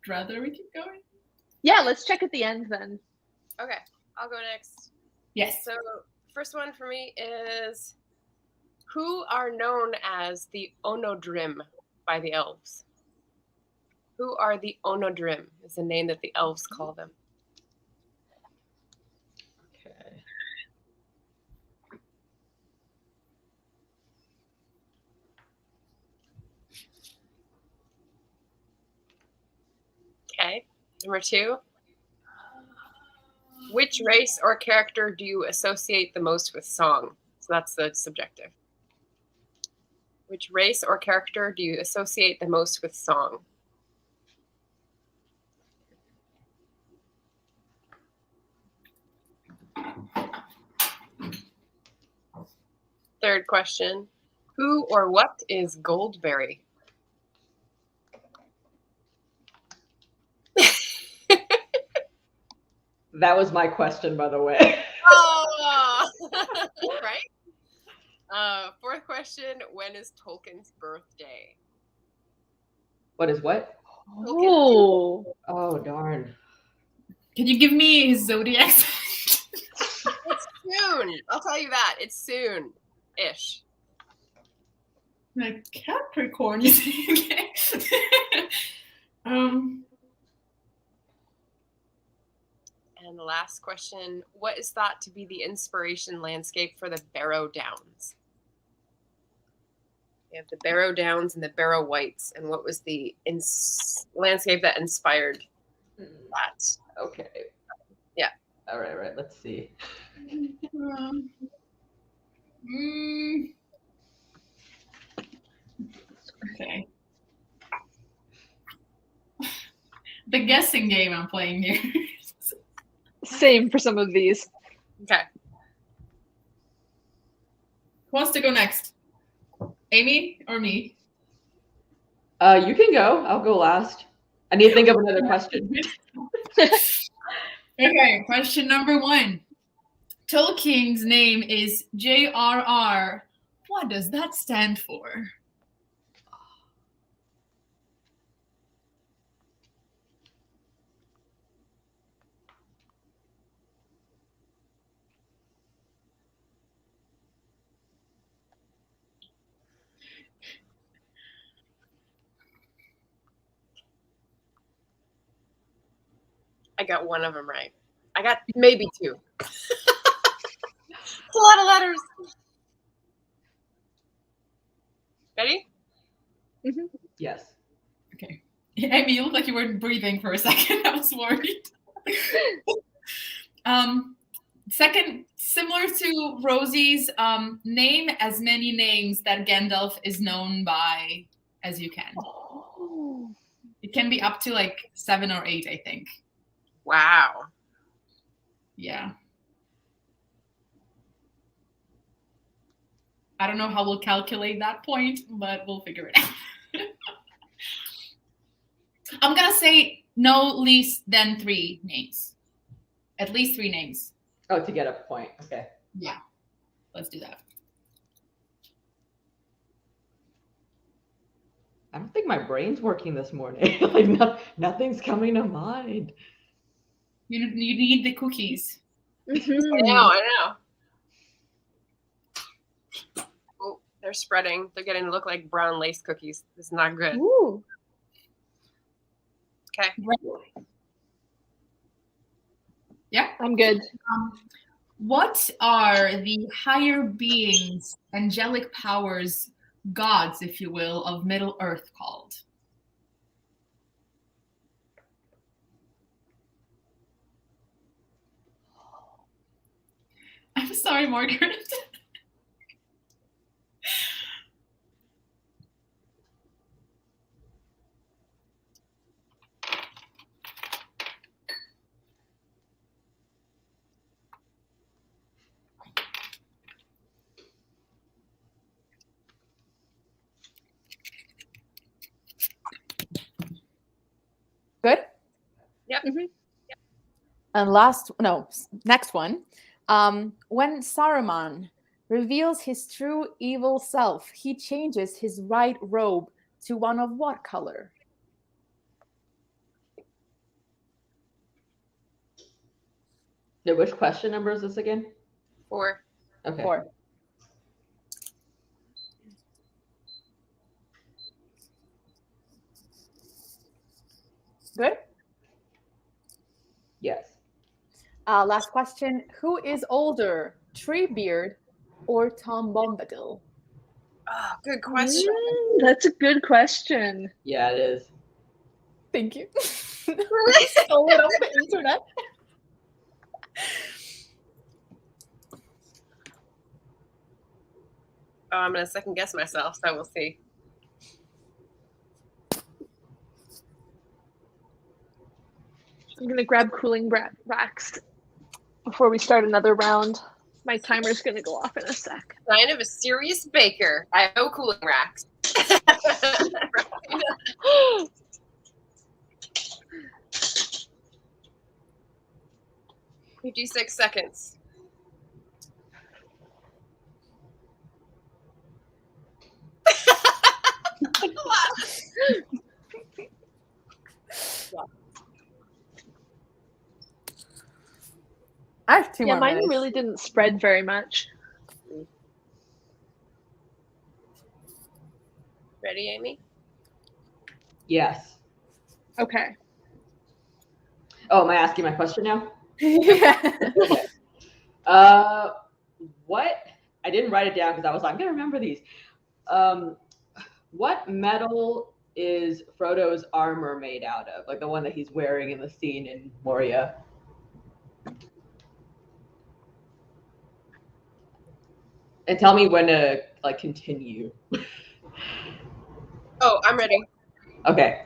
rather we keep going. Yeah, let's check at the end then. Okay, I'll go next. Yes. So, first one for me is, who are known as the Onodrim by the elves? Who are the Onodrim? Is the name that the elves call them. Okay. Okay. Number 2. Which race or character do you associate the most with song? So that's the subjective. Which race or character do you associate the most with song? Third question. Who or what is Goldberry? That was my question, by the way. Oh, right. Fourth question. When is Tolkien's birthday? What is what? Oh, Oh, darn. Can you give me his zodiac? It's soon. I'll tell you that. It's soon-ish. Like Capricorn, you see? Okay. And the last question, what is thought to be the inspiration landscape for the Barrow Downs? We have the Barrow Downs and the Barrow Whites, and what was the landscape that inspired that? Okay. Yeah. All right. Let's see. Okay. The guessing game I'm playing here. same for some of these. Okay. Who wants to go next? Amy or me? You can go. I'll go last. I need to think of another question. Okay, question number 1. Tolkien's name is J.R.R. What does that stand for? I got one of them right. I got maybe 2. It's a lot of letters. Ready? Mm-hmm. Yes. Okay. Amy, you look like you weren't breathing for a second. I was worried. Second, similar to Rosie's, name as many names that Gandalf is known by as you can. Oh. It can be up to like 7 or 8, I think. Wow. Yeah. I don't know how we'll calculate that point, but we'll figure it out. I'm going to say no least than 3 names. At least 3 names. Oh, to get a point. Okay. Yeah. Let's do that. I don't think my brain's working this morning. Like nothing's coming to mind. You need the cookies. Mm-hmm. I know. Oh, they're spreading. They're getting to look like brown lace cookies. This is not good. Ooh. Okay. Yeah. I'm good. What are the higher beings, angelic powers, gods, if you will, of Middle Earth called? I'm sorry, Margaret. And next one. When Saruman reveals his true evil self, he changes his white robe to one of what color? Now, which question number is this again? 4. Okay. 4. Good. Yes. Last question. Who is older, Treebeard or Tom Bombadil? Oh, good question. That's a good question. Yeah, it is. Thank you. I stole it off the internet. Oh, I'm going to second guess myself, so we'll see. I'm going to grab cooling racks before we start another round. My timer's going to go off in a sec. Sign of a serious baker. I have no cooling racks. 56 seconds. I have 2 more mine minutes. really didn't spread very much. Ready, Amy? Yes. Okay. Oh, am I asking my question now? Yeah. Okay. What? I didn't write it down because I was like, I'm gonna remember these. What metal is Frodo's armor made out of? Like the one that he's wearing in the scene in Moria. And tell me when to continue. Oh, I'm ready. Okay.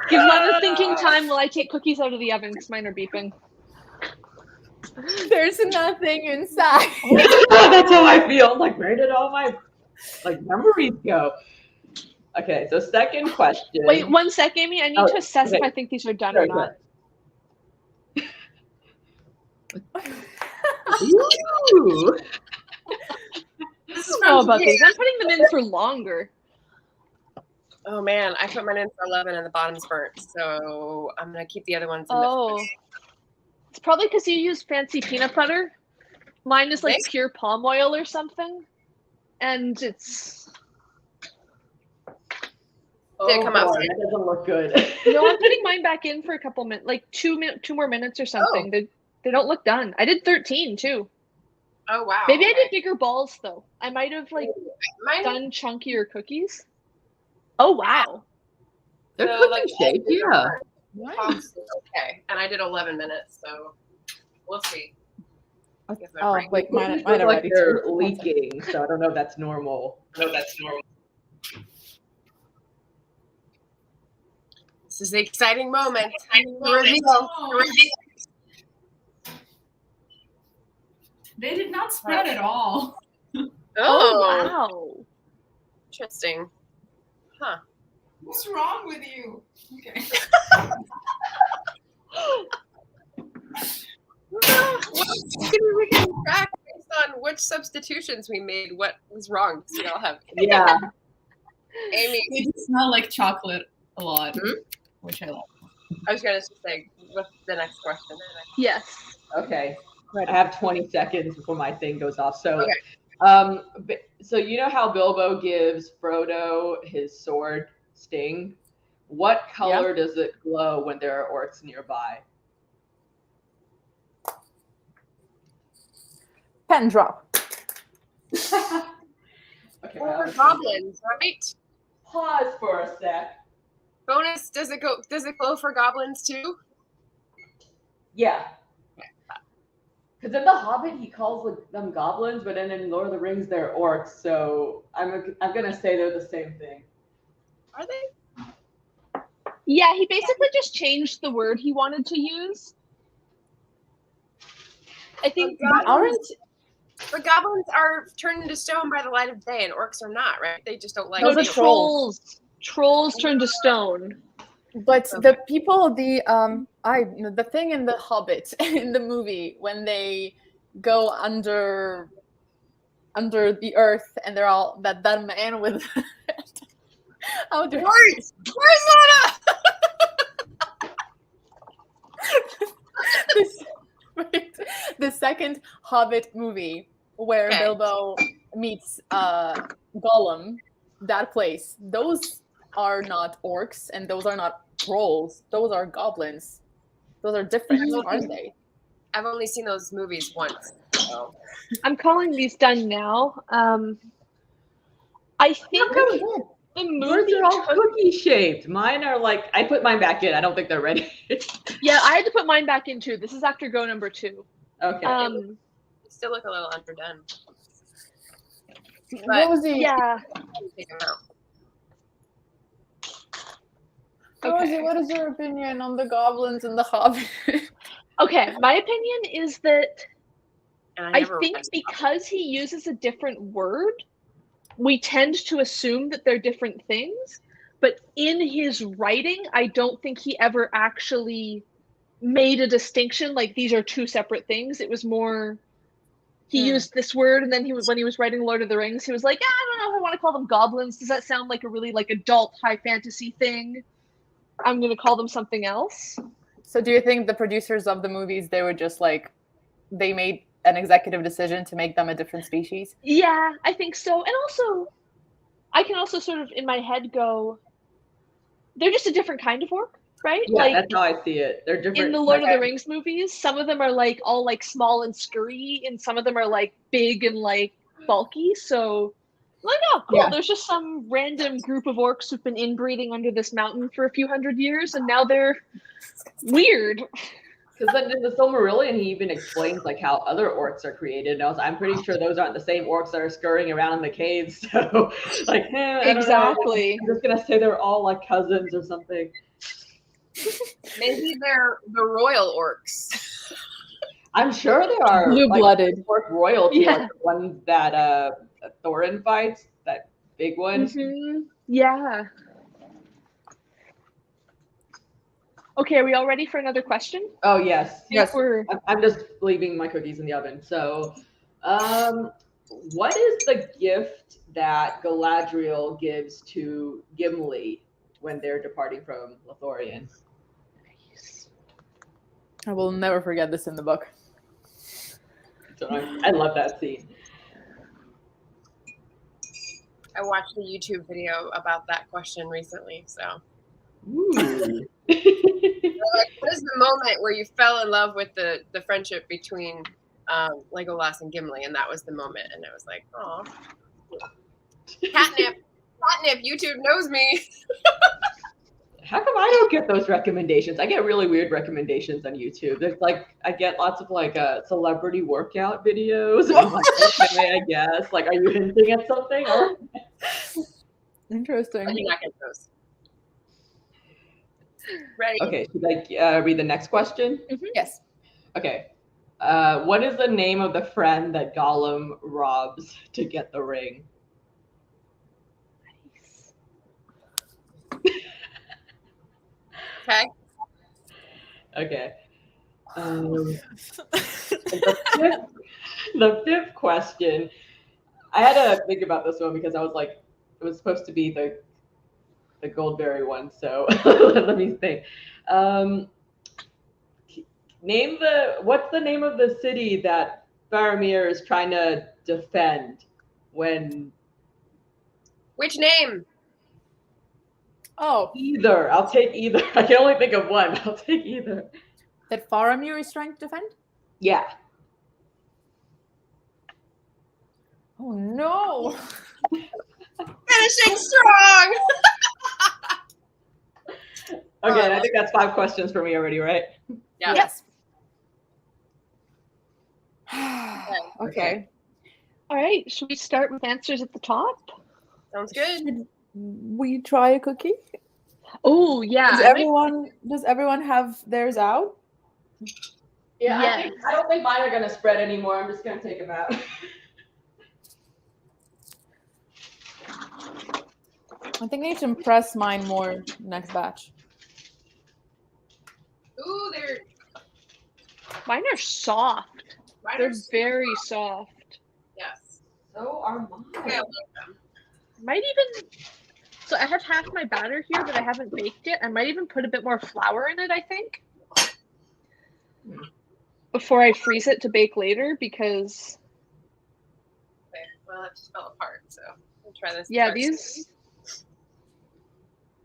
Give one a thinking time while I take cookies out of the oven because mine are beeping. There's nothing inside. That's how I feel. I'm like, where did all my memories go? Okay, so second question. Wait 1 sec, Amy. I need to assess if I think these are done or not. Ooh. I don't know about these. I'm putting them in for longer. Oh man, I put mine in for 11 and the bottom's burnt, so I'm gonna keep the other ones in the It's probably because you use fancy peanut butter. Mine is like pure palm oil or something, and it's. Did it come out? That doesn't look good. No, I'm putting mine back in for a couple minutes, like 2 more minutes or something. Oh. They don't look done. I did 13 too. Oh wow. Maybe I did bigger balls though. I might have Mine, done chunkier cookies. Oh wow. They're So, cookie shaped, yeah. Nice. Okay, and I did 11 minutes, so we'll see. Oh wait, mine Look are like ready they're too. leaking, so I don't know if that's normal. This is the exciting moment. They did not spread at all. Oh wow. Interesting. Huh. What's wrong with you? Okay. We can track based on which substitutions we made. What was wrong? So we all have. Yeah. Amy. They just smell like chocolate a lot, which I love. I was going to say, what's the next question? Yes. Okay. I have 20 seconds before my thing goes off. So, Okay. So you know how Bilbo gives Frodo his sword Sting? What color does it glow when there are orcs nearby? Pen drop. Okay. Or for goblins, right? Pause for a sec. Bonus, does it glow for goblins too? Yeah. Because in The Hobbit, he calls them goblins, but then in Lord of the Rings, they're orcs. So I'm gonna say they're the same thing. Are they? Yeah, he basically just changed the word he wanted to use. I think But goblins are turned into stone by the light of day, and orcs are not, right? They just don't like. those are it. trolls. Trolls turn to stone. But the people, the thing in the Hobbit in the movie when they go under the earth and they're all that man with how do Where's Lana? the second Hobbit movie where Bilbo meets Gollum, that place, those are not orcs and those are not trolls. Those are goblins. Those are different, aren't they? I've only seen those movies once. So. I'm calling these done now. I think the Yours movie are all cookie shaped. Mine are like, I put mine back in. I don't think they're ready. Yeah, I had to put mine back in too. This is after go number 2. Okay. Still look a little underdone. Rosie, yeah. Take them out. Rosie, what is your opinion on the goblins and the Hobbit? Okay, my opinion is that I think read because he uses a different word, we tend to assume that they're different things. But in his writing, I don't think he ever actually made a distinction like these are two separate things. It was more he used this word, and then when he was writing Lord of the Rings, he was like, I don't know if I want to call them goblins. Does that sound like a really like adult high fantasy thing? I'm going to call them something else. So do you think the producers of the movies, they were just like, they made an executive decision to make them a different species? Yeah, I think so. And also, I can also sort of in my head go, they're just a different kind of orc, right? Yeah, like, that's how I see it. They're different. In the Lord of the Rings movies, some of them are like all like small and scurry, and some of them are like big and like bulky. So, like, oh, cool. Yeah. There's just some random group of orcs who've been inbreeding under this mountain for a few hundred years, and now they're weird. Because then in the Silmarillion, he even explains like how other orcs are created. And I'm pretty sure those aren't the same orcs that are scurrying around in the caves. So, like, I don't Exactly. know. I'm just gonna say they're all like cousins or something. Maybe they're the royal orcs. I'm sure there are blue-blooded orc royalty, Yeah. like the ones that Thorin fights, that big one. Mm-hmm. Yeah. Okay, are we all ready for another question? Oh yes, Yes. I'm just leaving my cookies in the oven. So, what is the gift that Galadriel gives to Gimli when they're departing from Lithorian? I will never forget this in the book. So I love that scene. I watched a YouTube video about that question recently. So, Ooh. like, what is the moment where you fell in love with the friendship between Legolas and Gimli? And that was the moment. And I was like, oh, catnip. YouTube knows me. How come I don't get those recommendations? I get really weird recommendations on YouTube. There's like, I get lots of like celebrity workout videos. And I'm like, okay, I guess. Like, are you hinting at something? Or... Interesting. I did not get those. Ready? Okay, should I read the next question? Mm-hmm. Yes. Okay. What is the name of the friend that Gollum robs to get the ring? Okay. Okay. The fifth question, I had to think about this one because I was like, it was supposed to be the Goldberry one. So let me think. What's the name of the city that Faramir is trying to defend when? Which name? Oh, Either. I'll take either. I can only think of one. I'll take either. that Faramir is trying to defend? Yeah. Oh no. Finishing strong. Okay, I think that's 5 questions for me already, right? Yeah. Yes. Okay. All right, should we start with answers at the top? Sounds good. Should we try a cookie? Oh, yeah. Does everyone have theirs out? Yeah, Yes. I don't think mine are going to spread anymore. I'm just going to take them out. I think I need to impress mine more next batch. Ooh, Mine are soft. mine They're are very soft. yes. So are mine. Okay, I like them. Might even. So I have half my batter here that I haven't baked yet. I might even put a bit more flour in it, I think, before I freeze it to bake later, because Okay, well, it just fell apart, so we'll try this. yeah, first. these.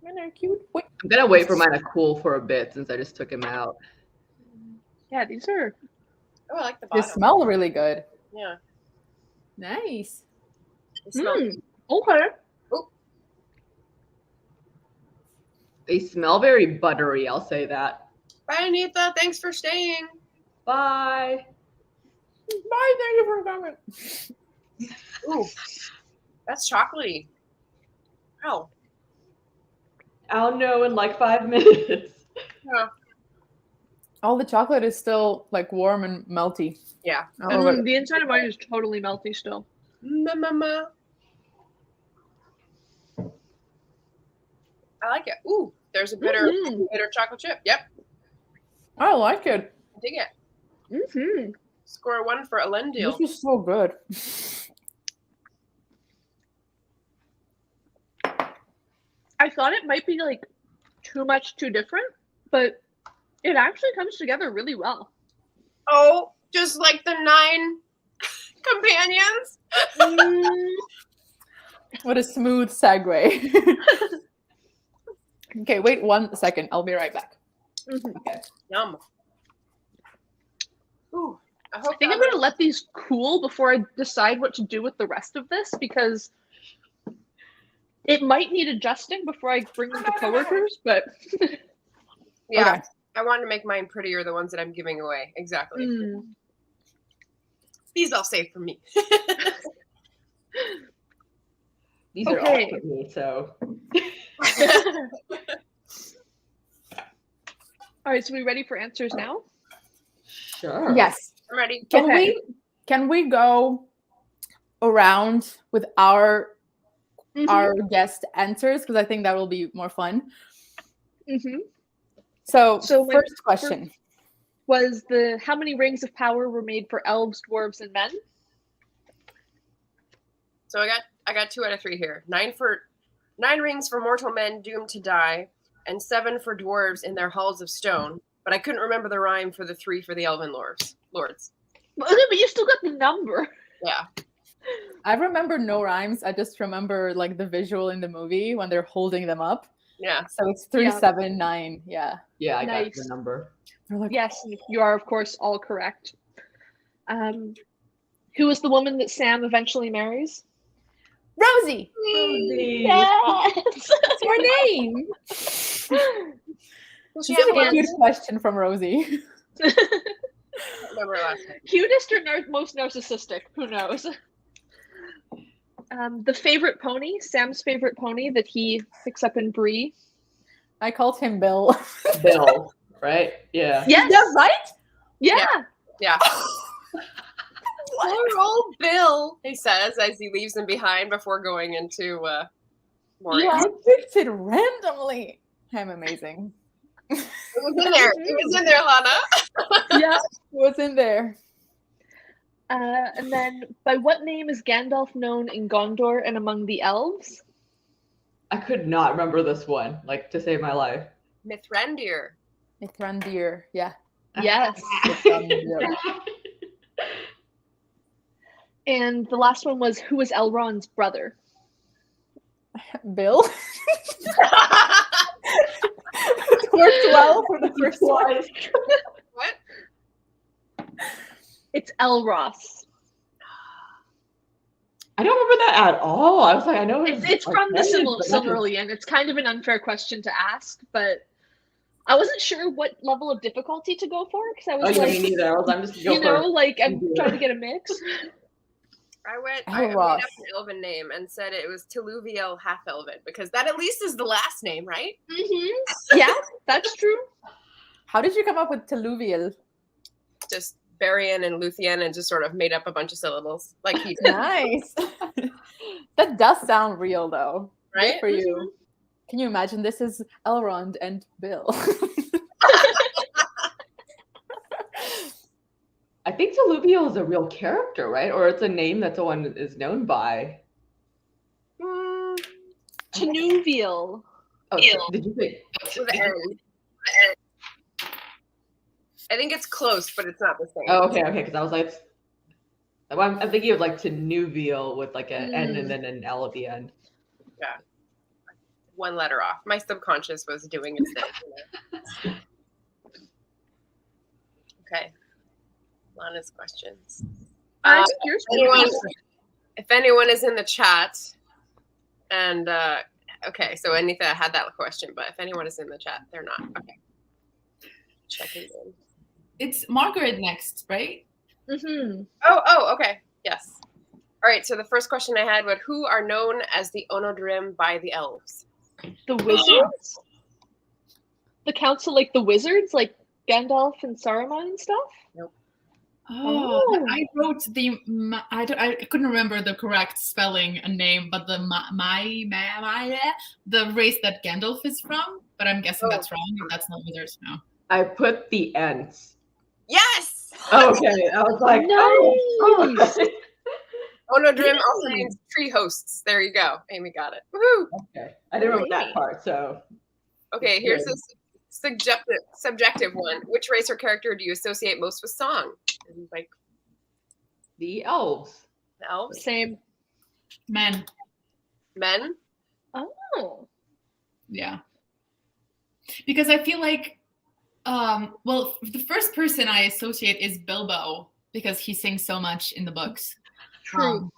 Mine are cute. Wait. I'm gonna wait for mine to cool for a bit since I just took him out. Yeah, these are. Oh, I like the They bottom. smell really good. Yeah, Nice. they smell. Okay. They smell very buttery, I'll say that. Bye, Anita. Thanks for staying. Bye. Bye. Thank you for coming. Ooh, that's chocolatey. Wow. I'll know in like 5 minutes. Yeah. All the chocolate is still like warm and melty. Yeah. Oh, but The inside of mine is totally melty still. Mama. I like it. Ooh, there's a bitter chocolate chip. Yep, I like it. I dig it. Mm-hmm. Score 1 for Elendil. This is so good. I thought it might be like too much, too different, but it actually comes together really well. Oh, just like the 9 companions. What a smooth segue. Okay, wait 1 second. I'll be right back. Okay. Yum. Ooh, I hope I think I'm going to let these cool before I decide what to do with the rest of this, because it might need adjusting before I bring them to coworkers, but Yeah, Okay. I want to make mine prettier, the ones that I'm giving away. Exactly. These I'll save for me. These are all for me, so. all right, so we ready for answers now? Sure. Yes. I'm ready. Can we go around with our guest answers, because I think that will be more fun. So my first question was how many rings of power were made for elves, dwarves, and men? So I got 2 out of 3 here. 9 rings for mortal men doomed to die, and 7 for dwarves in their halls of stone. But I couldn't remember the rhyme for the 3 for the elven lords. But you still got the number. Yeah. I remember no rhymes. I just remember like the visual in the movie when they're holding them up. Yeah. So it's 3, 7, 9. Yeah. Yeah, I got Nice. the number. They're like, Yes, you are, of course, all correct. Who is the woman that Sam eventually marries? Rosie. Rosie. Yes! That's your name. Well, This she is had a one. cute question from Rosie. I don't remember her last name. Cutest or most narcissistic? Who knows? The favorite pony, Sam's favorite pony that he picks up in Bree. I called him Bill. Bill, right? Yeah. Yes! Is that right? Yeah! Yeah. Poor old Bill, he says as he leaves him behind before going into Moria. Yeah. I picked it randomly. I'm amazing. It was in there. It was in there, Lana. Yeah. What's in there? And then, by what name is Gandalf known in Gondor and among the elves? I could not remember this one, like, to save my life. Mithrandir. Mithrandir. Yeah. Yes. Mithrandir. And the last one was, who was Elrond's brother? Bill. It worked well for the first one. What? It's Elros. I don't remember that at all. I was like, I know It's like, from the names, but nothing- Silmarillion. It's kind of an unfair question to ask, but I wasn't sure what level of difficulty to go for, because I Oh, was yeah, like, me neither. I'm just you know, like I'm Yeah. trying to get a mix. I made Elros. up an elven name and said it was Teluviel half-elven, because that at least is the last name, right? Yeah, that's true. How did you come up with Teluvial? Just Barian and Luthian and just sort of made up a bunch of syllables. Like he did, Nice. That does sound real, though. Good right? for you. Can you imagine this is Elrond and Bill? I think Taluviel is a real character, right? Or it's a name that someone is known by. Tanuvial. Oh, Ew. did you say? With an N. I think it's close, but it's not the same. Oh, okay, because I was like, I'm thinking of like Tanuvial with like an N and then an L at the end. Yeah. One letter off. My subconscious was doing its thing. Okay. Lana's questions. If anyone is in the chat, and okay, so Anita had that question, but if anyone is in the chat, they're not. Okay. Checking in. It's Margaret next, right? Mm-hmm. Oh, okay. Yes. All right, so the first question I had was, who are known as the Onodrim by the Elves? The wizards? The council, like the wizards, like Gandalf and Saruman and stuff? Nope. Oh, I wrote I couldn't remember the correct spelling and name, but the the race that Gandalf is from, but I'm guessing that's wrong. That's not wizards now. I put the Ents. Yes! Okay, I was like, Nice! Onodrim also means tree hosts. There you go. Amy got it. Woohoo! Okay, I didn't remember that part, so. Okay, here's a subjective one. Which race or character do you associate most with song? And like the Elves. the Elves? Same. Men. Men? Oh. Yeah. Because I feel like, well, the first person I associate is Bilbo because he sings so much in the books. True.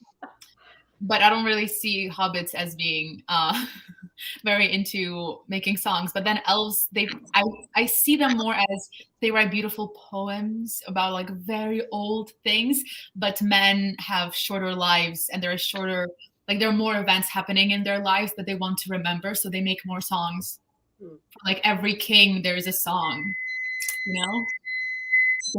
But I don't really see hobbits as being very into making songs. But then elves, I see them more as they write beautiful poems about like very old things. But men have shorter lives, and there are shorter, like there are more events happening in their lives that they want to remember, so they make more songs. For like every king, there is a song. You know.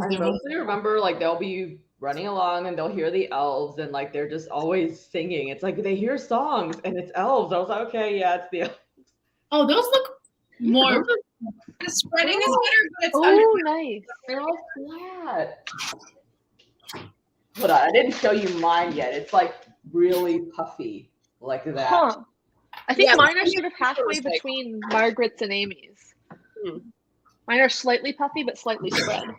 I mostly remember like they'll be running along and they'll hear the elves and like they're just always singing. It's like they hear songs and it's elves. I was like, okay, yeah, it's the elves. Oh, those look more. The spreading is better, but it's Nice. They're all flat. Hold on, I didn't show you mine yet. It's like really puffy like that. Huh. I think Yeah, mine are sort of halfway between Margaret's and Amy's. Mine are slightly puffy, but slightly spread.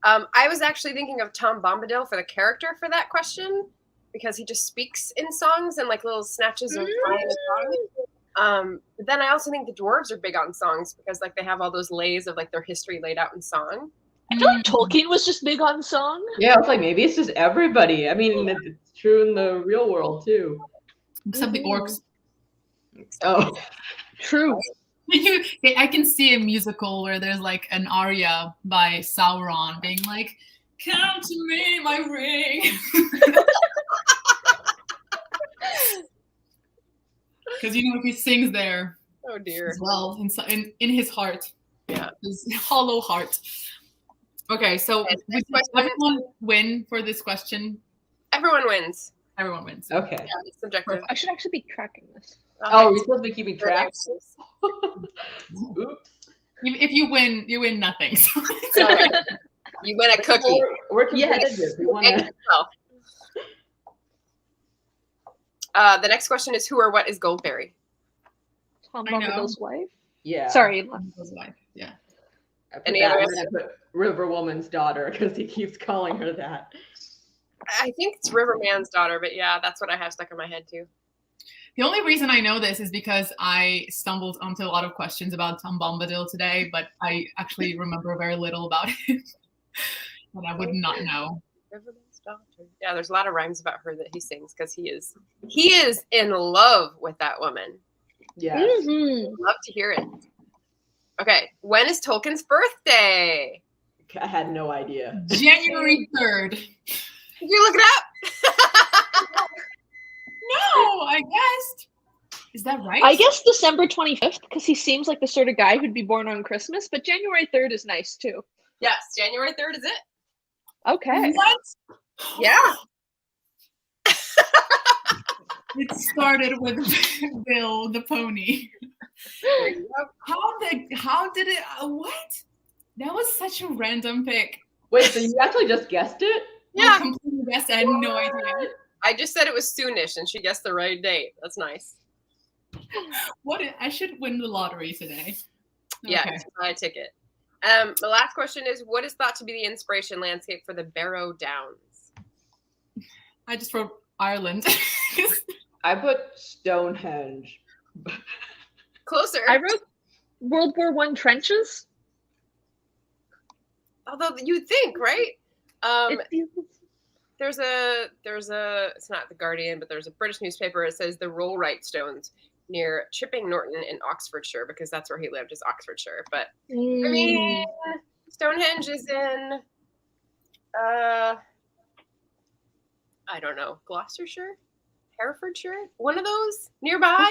I was actually thinking of Tom Bombadil for the character for that question because he just speaks in songs and like little snatches of songs. But then I also think the dwarves are big on songs because like they have all those lays of like their history laid out in song. I feel like Tolkien was just big on song. Yeah, I was like, maybe it's just everybody. I mean, it's true in the real world too. Except the orcs. Oh, true. I can see a musical where there's like an aria by Sauron being like, "Come to me, my ring," because you know he sings there. Oh dear. As well, in his heart, yeah, his hollow heart. Okay, so would everyone win for this question? Everyone wins. Everyone wins. Okay. Yeah, it's subjective. I should actually be tracking this. Oh, we're supposed to be keeping track? Oops. If you win, you win nothing. So. You win a cookie. We're competitive. Yes. We want to. The next question is, who or what is Goldberry? Tom Bombadil's wife? Yeah. Sorry. His wife. Yeah. Any other answers? River Woman's daughter because he keeps calling her that. I think it's Riverman's daughter, but yeah, that's what I have stuck in my head too. The only reason I know this is because I stumbled onto a lot of questions about Tom Bombadil today, but I actually remember very little about him. And I would not know. Riverman's daughter. Yeah, there's a lot of rhymes about her that he sings because he is in love with that woman. Yeah. Love to hear it. Okay, when is Tolkien's birthday? I had no idea. January 3rd. Did you look it up? No, I guessed. Is that right? I guess December 25th because he seems like the sort of guy who'd be born on Christmas, but January 3rd is nice too. Yes, January 3rd is it. Okay. What? Yeah. It started with Bill the pony. There you go. How did it? What? That was such a random pick. Wait, so you actually just guessed it? Yeah. Completely guessed. I had no idea. I just said it was soonish, and she guessed the right date. That's nice. I should win the lottery today. Yeah, Okay. it's buy a ticket. The last question is, what is thought to be the inspiration landscape for the Barrow Downs? I just wrote Ireland. I put Stonehenge. Closer. I wrote World War I trenches. Although you'd think, right? It feels- There's a it's not the Guardian, but there's a British newspaper. It says the Rollright Stones near Chipping Norton in Oxfordshire, because that's where he lived, is Oxfordshire. But I mean, Stonehenge is in I don't know, Gloucestershire, Herefordshire, one of those nearby.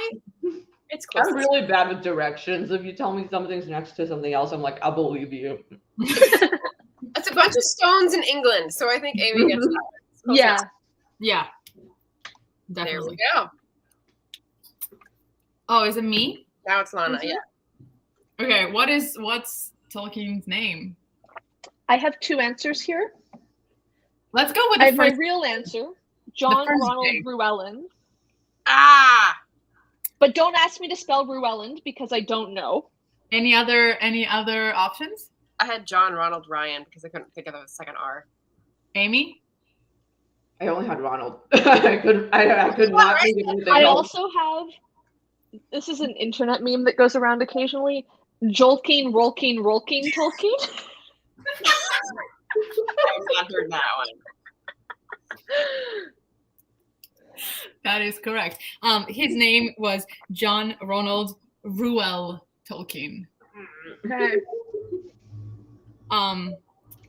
It's close. I'm really bad with directions. If you tell me something's next to something else, I'm like, I'll believe you. It's a bunch of stones in England, so I think Amy gets that. Yeah. Yeah. There Definitely. we go. Oh, is it me? Now it's Lana. Mhm. Yeah. Okay, what's Tolkien's name? I have two answers here. Let's go with I the have my first. real answer, John first Ronald name. Llewellyn. Ah. But don't ask me to spell Llewellyn because I don't know. Any other options? I had John Ronald Ryan because I couldn't think of the second R. Amy? I only had Ronald. I could not think of anything I else. also have, this is an internet meme that goes around occasionally, Jolkeen, Rolkeen, Rolkeen, Tolkien. I've not heard that one. That is correct. His name was John Ronald Reuel Tolkien. Okay.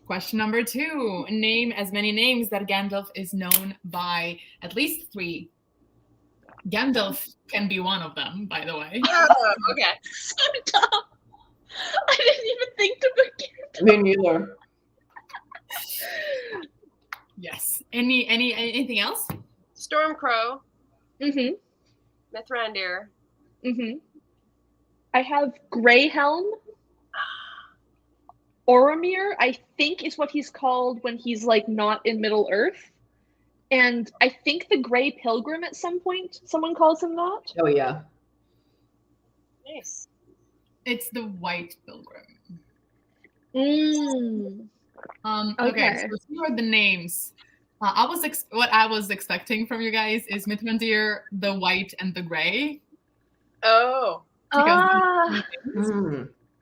Question number 2. Name as many names that Gandalf is known by at least 3. Gandalf can be one of them, by the way. Oh, okay. So dumb. I didn't even think to begin. Me neither. Yes. Anything else? Stormcrow, Mm-hmm. Mithrandir. Mm-hmm. I have Greyhelm. Oromir, I think, is what he's called when he's like not in Middle Earth. And I think the Grey Pilgrim at some point, someone calls him that. Oh yeah. Nice. It's the White Pilgrim. Mm. Okay, Okay. so here are the names. What I was expecting from you guys is Mithrandir, the White, and the Grey. Oh. Because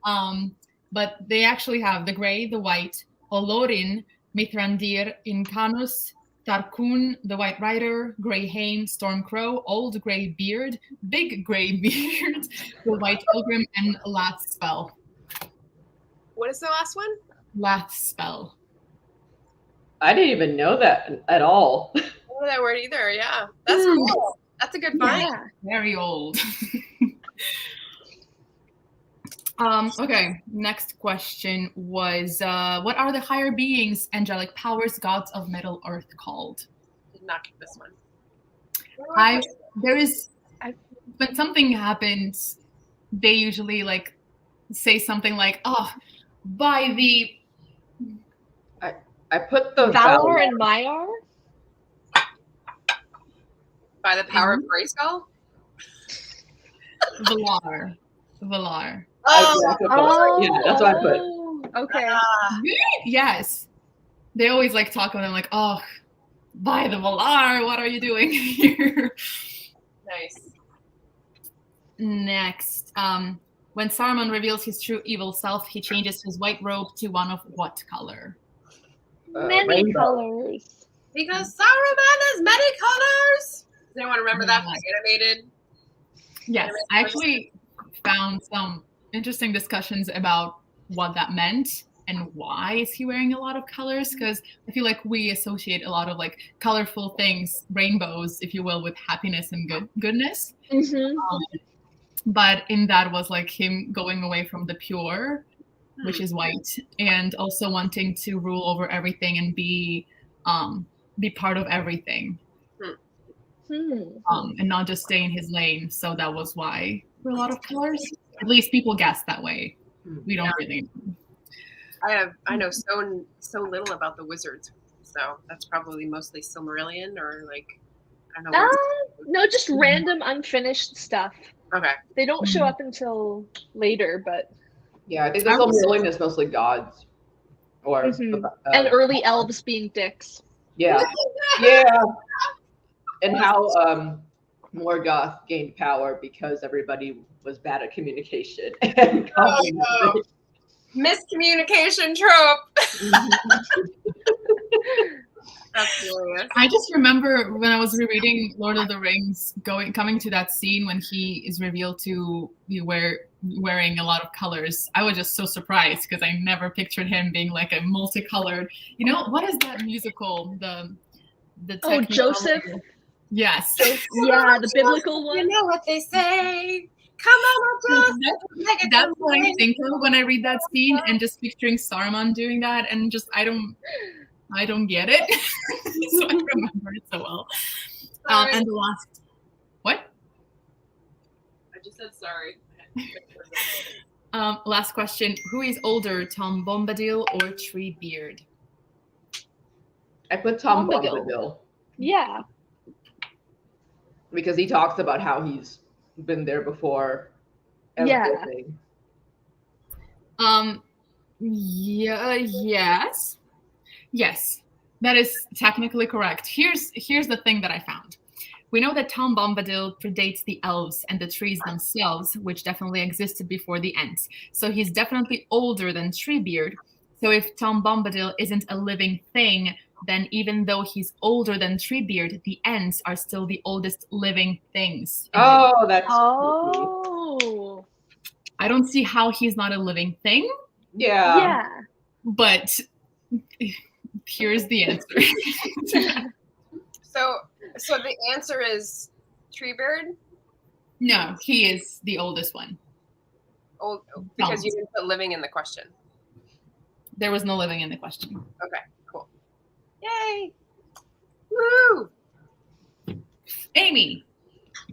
Hmm. but they actually have the Grey, the White, Olorin, Mithrandir, Incanus, Tarkun, the White Rider, Greyhaim, Stormcrow, Old Grey Beard, Big Grey Beard, the White Pilgrim, and Lathspell. What is the last one? Lathspell. I didn't even know that at all. I don't know that word either. Yeah. That's cool. That's a good find. Yeah. Very old. Okay, next question was, what are the higher beings, angelic powers, gods of Middle Earth called? Did not get this one. When something happens, they usually like say something like, oh, by the... I put the Valar and Maiar? By the power of Grayskull? Valar. Yeah, that's what I put. Okay. Yes. They always like talk about them like, oh, by the Valar, what are you doing here? Nice. Next, when Saruman reveals his true evil self, he changes his white robe to one of what color? Many Rainbow. colors. Because Saruman has many colors. Does anyone remember that from the animated? Yes, I actually found some interesting discussions about what that meant and why is he wearing a lot of colors, because I feel like we associate a lot of like colorful things, rainbows, if you will, with happiness and goodness. Mm-hmm. But in that was like him going away from the pure, which is white, and also wanting to rule over everything and be part of everything, and not just stay in his lane. So that was why there were a lot of colors. At least people guess that way. We don't really know. I know so little about the wizards, so that's probably mostly Silmarillion or like I don't know. No, just random unfinished stuff. Okay. They don't show up until later, but Yeah, I think the Silmarillion is mostly gods. Or and early elves being dicks. Yeah. Yeah. And how Morgoth gained power because everybody was bad at communication. And miscommunication trope. That's hilarious. I just remember when I was rereading Lord of the Rings, coming to that scene when he is revealed to be wearing a lot of colors. I was just so surprised because I never pictured him being like a multicolored. You know, what is that musical? The Joseph. Yes. Yeah, the biblical one. You know what they say. Come on, Joseph. That's what I think of when I read that scene, and just picturing Saruman doing that, and just I don't get it. So I remember it so well. And the last, what? I just said sorry. Last question: who is older, Tom Bombadil or Treebeard? I put Tom Bombadil. Yeah. Because he talks about how he's been there before. Everything. Yes, that is technically correct. Here's the thing that I found. We know that Tom Bombadil predates the elves and the trees themselves, which definitely existed before the Ents. So he's definitely older than Treebeard. So if Tom Bombadil isn't a living thing, then even though he's older than Treebeard, the Ents are still the oldest living things. That's spooky. I don't see how he's not a living thing. Yeah. But here's the answer. So the answer is Treebeard? No, he is the oldest one. Old because you didn't put living in the question. There was no living in the question. Okay, cool. Yay! Woo! Amy.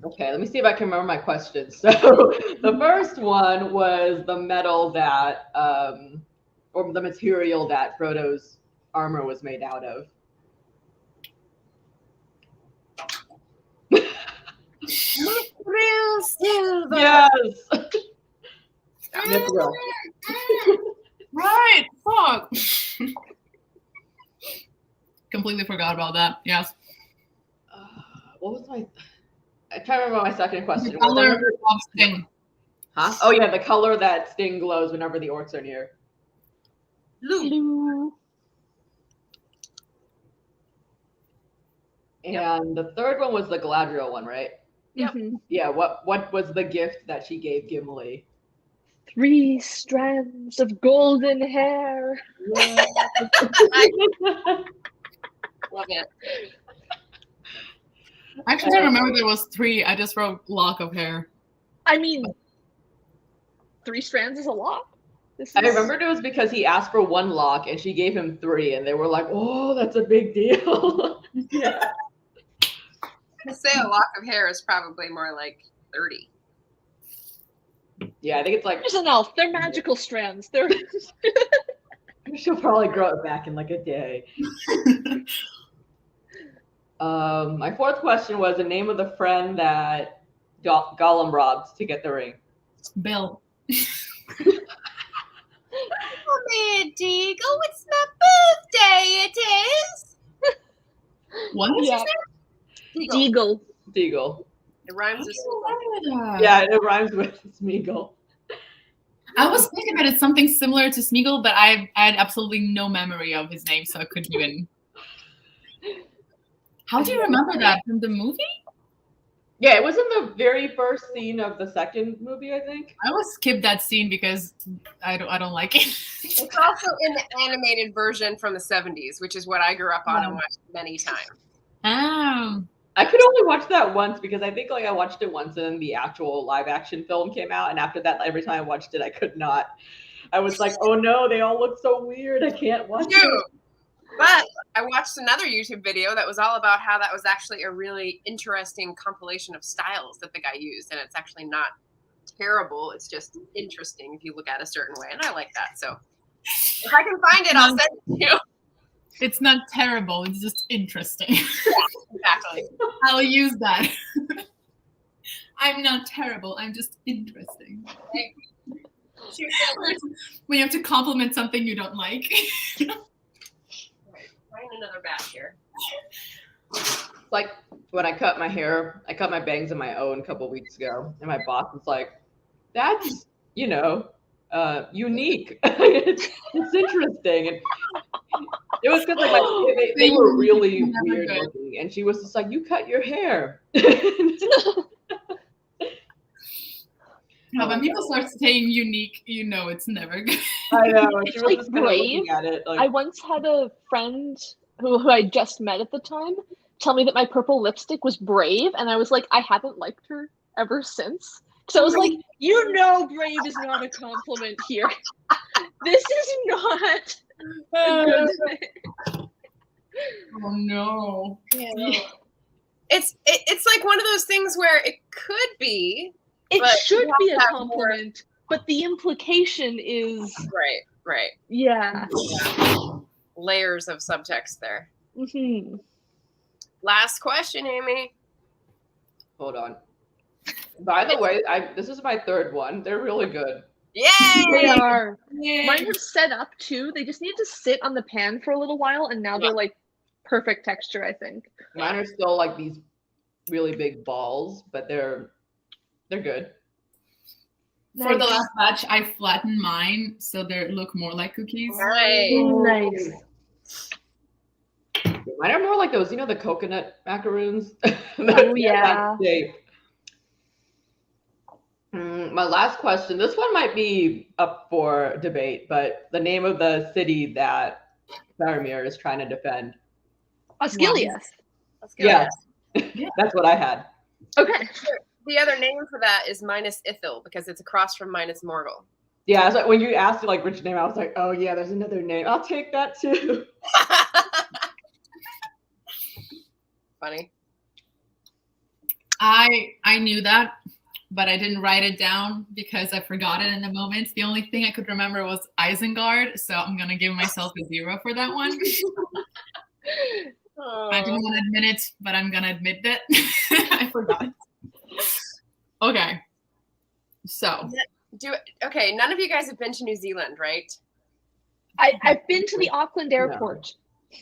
Okay, let me see if I can remember my questions. So the first one was the metal that, or the material that Frodo's armor was made out of. Mithril silver. Yes. Mithril. Right. Fuck. Completely forgot about that. Yes. What was my? I can't remember my second question. The color of Sting. Huh? Oh yeah, the color that Sting glows whenever the orcs are near. Blue. And the third one was the Galadriel one, right? Yep. Yeah. What was the gift that she gave Gimli? 3 strands of golden hair. Love it. I actually don't remember there was 3. I just wrote lock of hair. I mean, 3 strands is a lock. I remembered it was because he asked for 1 lock and she gave him 3, and they were like, "Oh, that's a big deal." Yeah. To say a lock of hair is probably more like 30. Yeah, I think it's like. There's an elf. They're magical strands. They're. She'll probably grow it back in like a day. My fourth question was the name of the friend that Gollum robbed to get the ring. Bill. Come here, Deagle. It's my birthday. It is. What is his name? Deagle. Deagle. It rhymes with. Yeah, it rhymes with Smeagol. I was thinking that it's something similar to Smeagol, but I had absolutely no memory of his name, so I couldn't even. How do you remember that from the movie? Yeah, it was in the very first scene of the second movie, I think. I would skip that scene because I don't like it. It's also in the animated version from the 70s, which is what I grew up on and watched many times. I could only watch that once because I think like I watched it once and then the actual live action film came out, and after that, every time I watched it, I could not. I was like, oh no, they all look so weird. I can't watch it. But I watched another YouTube video that was all about how that was actually a really interesting compilation of styles that the guy used, and it's actually not terrible. It's just interesting if you look at it a certain way, and I like that. So If I can find it, I'll send it to you. It's not terrible. It's just interesting. Exactly. I'll use that. I'm not terrible. I'm just interesting. When you have to compliment something you don't like. Find another batch here. Like when I cut my hair, I cut my bangs on my own a couple weeks ago, and my boss was like, "That's unique. it's interesting." And it was because they were really weird looking, and she was just like, "You cut your hair." No, when people start saying unique, you know it's never good. I know. It's like brave. At it, like, I once had a friend who I just met at the time tell me that my purple lipstick was brave, and I was like, I haven't liked her ever since. So I was like, you know, brave is not a compliment here. This is not a good thing. Oh no. Yeah. It's like one of those things where it could be. It should be a compliment, but the implication is right. Yeah. Layers of subtext there. Mm-hmm. Last question, Amy. Hold on. By the way, this is my third one. They're really good. Yay! They are. Yay. Mine are set up too. They just need to sit on the pan for a little while, and now they're like perfect texture, I think. Mine are still like these really big balls, but they're good. For the last batch, I flattened mine so they look more like cookies. Nice. Mine are more like those, the coconut macaroons. Oh, yeah. My last question. This one might be up for debate, but the name of the city that Faramir is trying to defend. Osgiliath. Yeah, that's what I had. Okay. The other name for that is Minas Ithil because it's across from Minas Morgul. Yeah, so when you asked like which name, I was like, oh yeah, there's another name. I'll take that too. Funny. I knew that, but I didn't write it down because I forgot it in the moment. The only thing I could remember was Isengard, so I'm gonna give myself a 0 for that one. I didn't want to admit it, but I'm gonna admit that I forgot. Okay. So. Okay, none of you guys have been to New Zealand, right? I've been to the Auckland airport.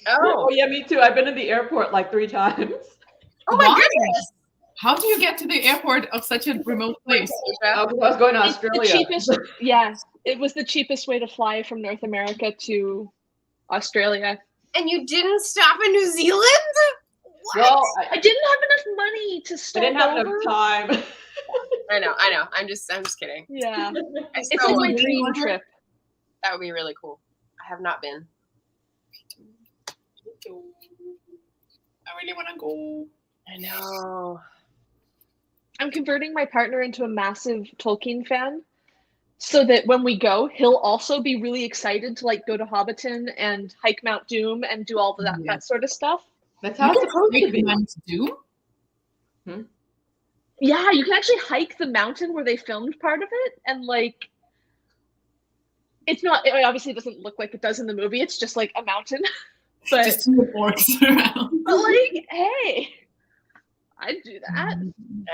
No. Oh yeah, me too. I've been to the airport like 3 times. Oh my goodness. How do you get to the airport of such a remote place? I was going to Australia. It was the cheapest way to fly from North America to Australia. And you didn't stop in New Zealand? What? Well, I didn't have enough money to stop. I didn't have enough time. I know. I'm just kidding. Yeah. It's like my dream trip. That would be really cool. I have not been. I really want to go. I know. I'm converting my partner into a massive Tolkien fan so that when we go, he'll also be really excited to like go to Hobbiton and hike Mount Doom and do all of that sort of stuff. That's how it's supposed to be. Mount Doom? Yeah, you can actually hike the mountain where they filmed part of it, and like it obviously doesn't look like it does in the movie. It's just like a mountain. But just 2 orcs around. But like, hey, I'd do that.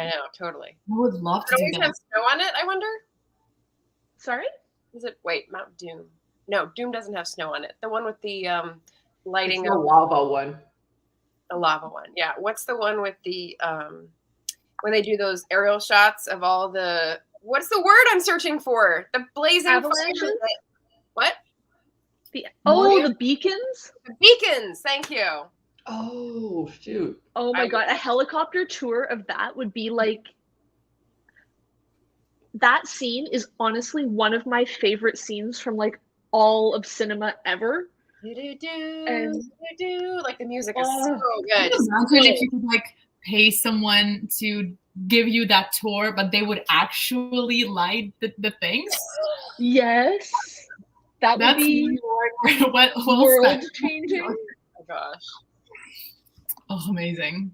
I know, totally. I would love to do Does it that. have snow on it, I wonder? Sorry? Mount Doom. No, Doom doesn't have snow on it. The one with the lighting it's the of lava one. The lava one. Yeah. What's the one with the when they do those aerial shots of all the what's the word I'm searching for? The blazing avalanches? What? The beacons? The beacons, thank you. Oh shoot. Oh my god, a helicopter tour of that would be like that scene is honestly one of my favorite scenes from like all of cinema ever. Like the music is so good. Imagine if you could like pay someone to give you that tour, but they would actually light the things. Yes. That's would be world changing. Oh my gosh. Oh, amazing.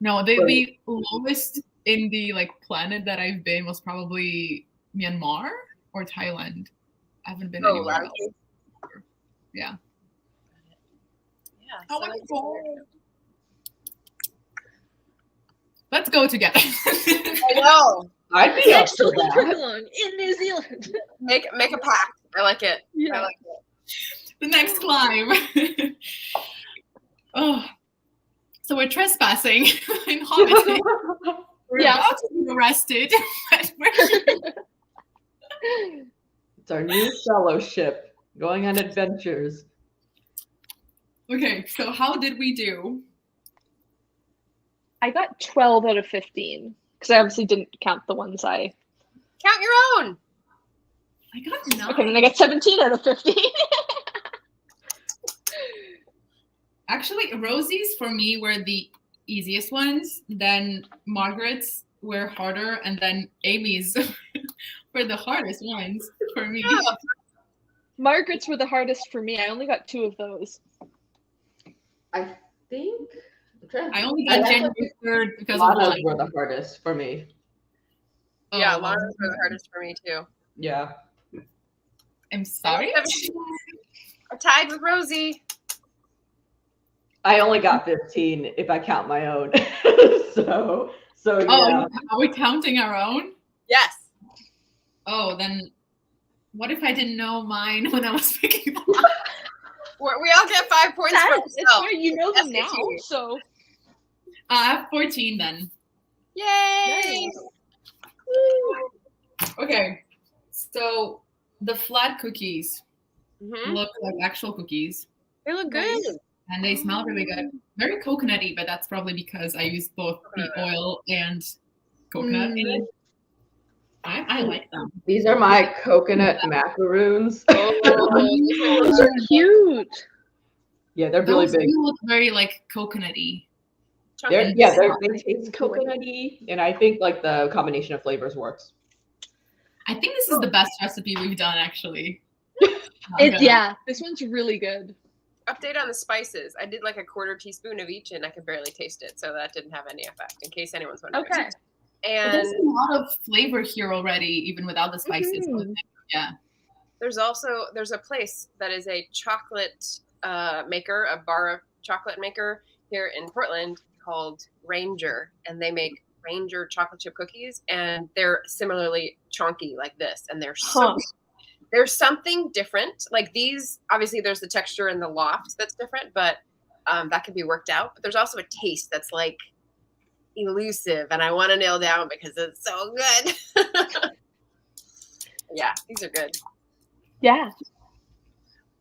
No, the lowest in the like planet that I've been was probably Myanmar or Thailand. I haven't been Oh, anywhere else. latitude. Yeah. Yeah. Oh so my that's God. weird. Let's go together. I know. I'd be up Next for Tolkien that. Cookalong in New Zealand. Make a pact. I like it. Yeah. I like it. The next climb. Oh, so we're trespassing in Hobbiton. We're Yeah. about to be arrested. But It's our new fellowship, going on adventures. okay, so how did we do? I got 12 out of 15 because I obviously didn't count the ones I. Count your own. I got 9. Okay, then I got 17 out of 15. Actually, Rosie's for me were the easiest ones. Then Margaret's were harder, and then Amy's were the hardest ones for me. Yeah. Margaret's were the hardest for me. I only got 2 of those. I think. I only got I January 3rd because of Lana's one. were the hardest for me. Yeah, Oh, Lana's were the hardest for me too. Yeah. I'm sorry. I'm tied with Rosie. I only got 15 if I count my own. so yeah. Oh, are we counting our own? Yes. Oh, then what if I didn't know mine when I was picking them? We all get 5 points for It's ourselves. fair, you know them SAT. now, so. I have 14 then. Yay! Okay, so the flat cookies Mhm. look like actual cookies, They look good. and they smell really good. Very coconutty, but that's probably because I used both the oil and coconut in it. I like them. These are my coconut macaroons. Oh, Those are cute. Yeah, they're really Those big. do look very like coconutty. They Chunky. taste coconutty, and I think like the combination of flavors works. I think this is the best recipe we've done, actually. Yeah, this one's really good. Update on the spices. I did like a 1/4 teaspoon of each, and I could barely taste it, so that didn't have any effect. In case anyone's wondering. Okay. But And there's a lot of flavor here already, even without the spices. Mhm. Yeah. there's a place that is a chocolate maker, a bar of chocolate maker here in Portland called Ranger, and they make Ranger chocolate chip cookies, and they're similarly chunky like this, and they're so there's something different. Like these, obviously there's the texture and the loft that's different, but that can be worked out. But there's also a taste that's like elusive, and I want to nail down because it's so good. Yeah, these are good. Yeah.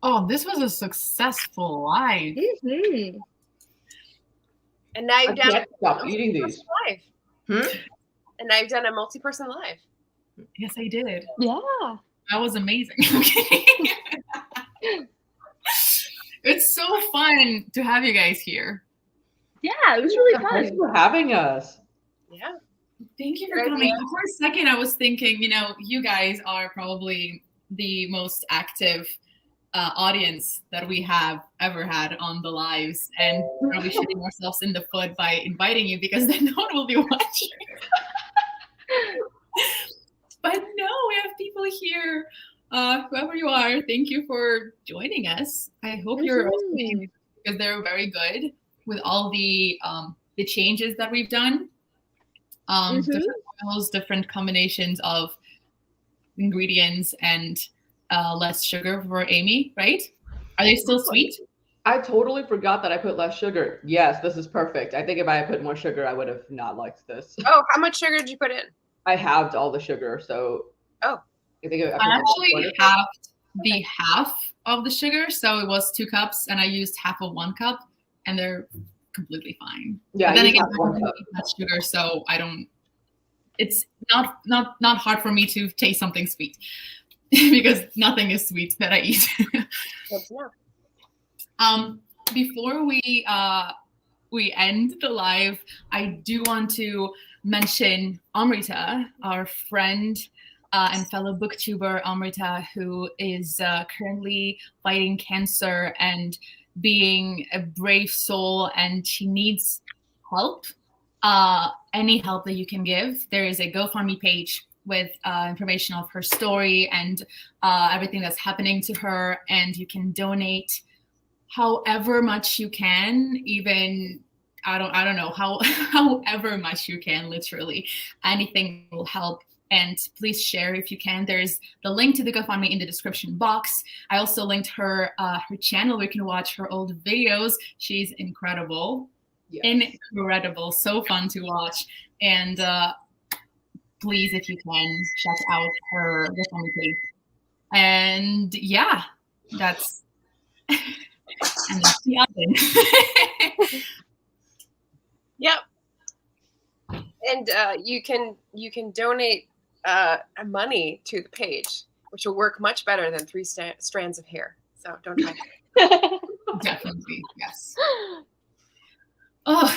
Oh, this was a successful live. Mm-hmm. And now I you've done can't stop eating these. live. And now you've done a multi-person live. Yes, I did. Yeah. That was amazing. Okay. It's so fun to have you guys here. Yeah, it was really Thanks fun. for having us. Yeah. Thank you for Great coming. idea. For a second, I was thinking, you guys are probably the most active audience that we have ever had on the lives, and probably shooting ourselves in the foot by inviting you because then no one will be watching. But no, we have people here. Whoever you are, thank you for joining us. I hope you're also enjoying it because they're very good with all the changes that we've done. Different oils, different combinations of ingredients, and less sugar for Amy, right? Are they still sweet? I totally forgot that I put less sugar. Yes, this is perfect. I think if I had put more sugar, I would have not liked this. Oh, how much sugar did you put in? I halved all the sugar, so. Oh. I think I actually halved the half of the sugar, so it was 2 cups, and I used half of 1 cup, and they're completely fine. Yeah, But then again, half I 1 don't cup. eat much sugar, so I don't. It's not hard for me to taste something sweet because nothing is sweet that I eat. Before we end the live, I do want to mention Amrita, our friend and fellow booktuber Amrita, who is currently fighting cancer and being a brave soul, and she needs help. Any help that you can give. There is a GoFundMe page with information of her story and everything that's happening to her. And you can donate however much you can, even I don't know however much you can. Literally, anything will help. And please share if you can. There's the link to the GoFundMe in the description box. I also linked her channel where you can watch her old videos. She's incredible. Yes. Incredible. So fun to watch. And please, if you can, check out her GoFundMe page. And yeah, that's and that's the oven. Yep. And you can donate money to the page, which will work much better than 3 strands of hair. So don't try that. Definitely, yes. Oh,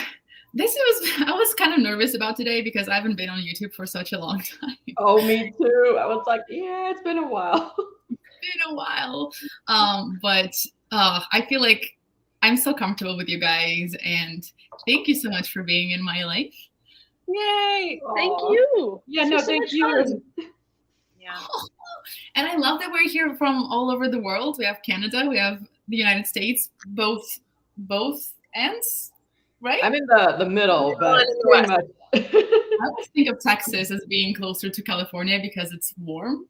I was kind of nervous about today because I haven't been on YouTube for such a long time. Oh, me too. I was like, yeah, it's been a while. But I feel like I'm so comfortable with you guys, and thank you so much for being in my life. Yay! Thank you. Yeah, no, thank you. Yeah. And I love that we're here from all over the world. We have Canada, we have the United States, both ends, right? I'm in the middle, but pretty much. I always think of Texas as being closer to California because it's warm.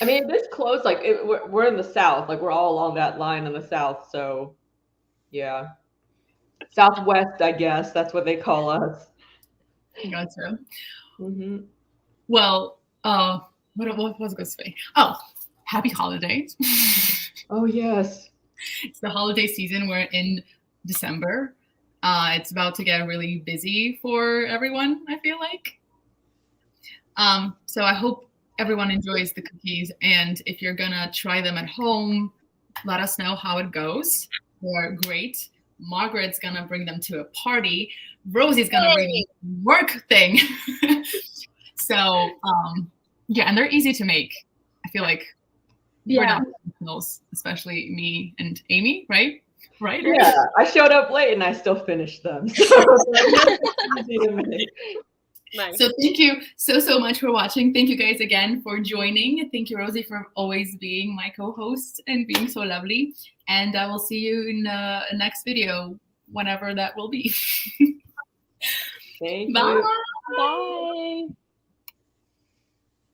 I mean, this close, like we're in the South, like we're all along that line in the South. So, yeah, Southwest, I guess that's what they call us. Gotcha. Mm-hmm. Well, what was I going to say? Oh, happy holidays. Oh, yes. It's the holiday season. We're in December. It's about to get really busy for everyone, I feel like. So I hope everyone enjoys the cookies. And if you're going to try them at home, let us know how it goes. They're great. Margaret's going to bring them to a party. Rosie's going to bring them to work thing. So, yeah, and they're easy to make. I feel like we're not professionals, especially me and Amy, right? Right? Yeah, I showed up late and I still finished them. So it's easy to make. Nice. So thank you so much for watching. Thank you guys again for joining. Thank you, Rosie, for always being my co-host and being so lovely. And I will see you in the next video, whenever that will be. Thank Bye. you. Bye.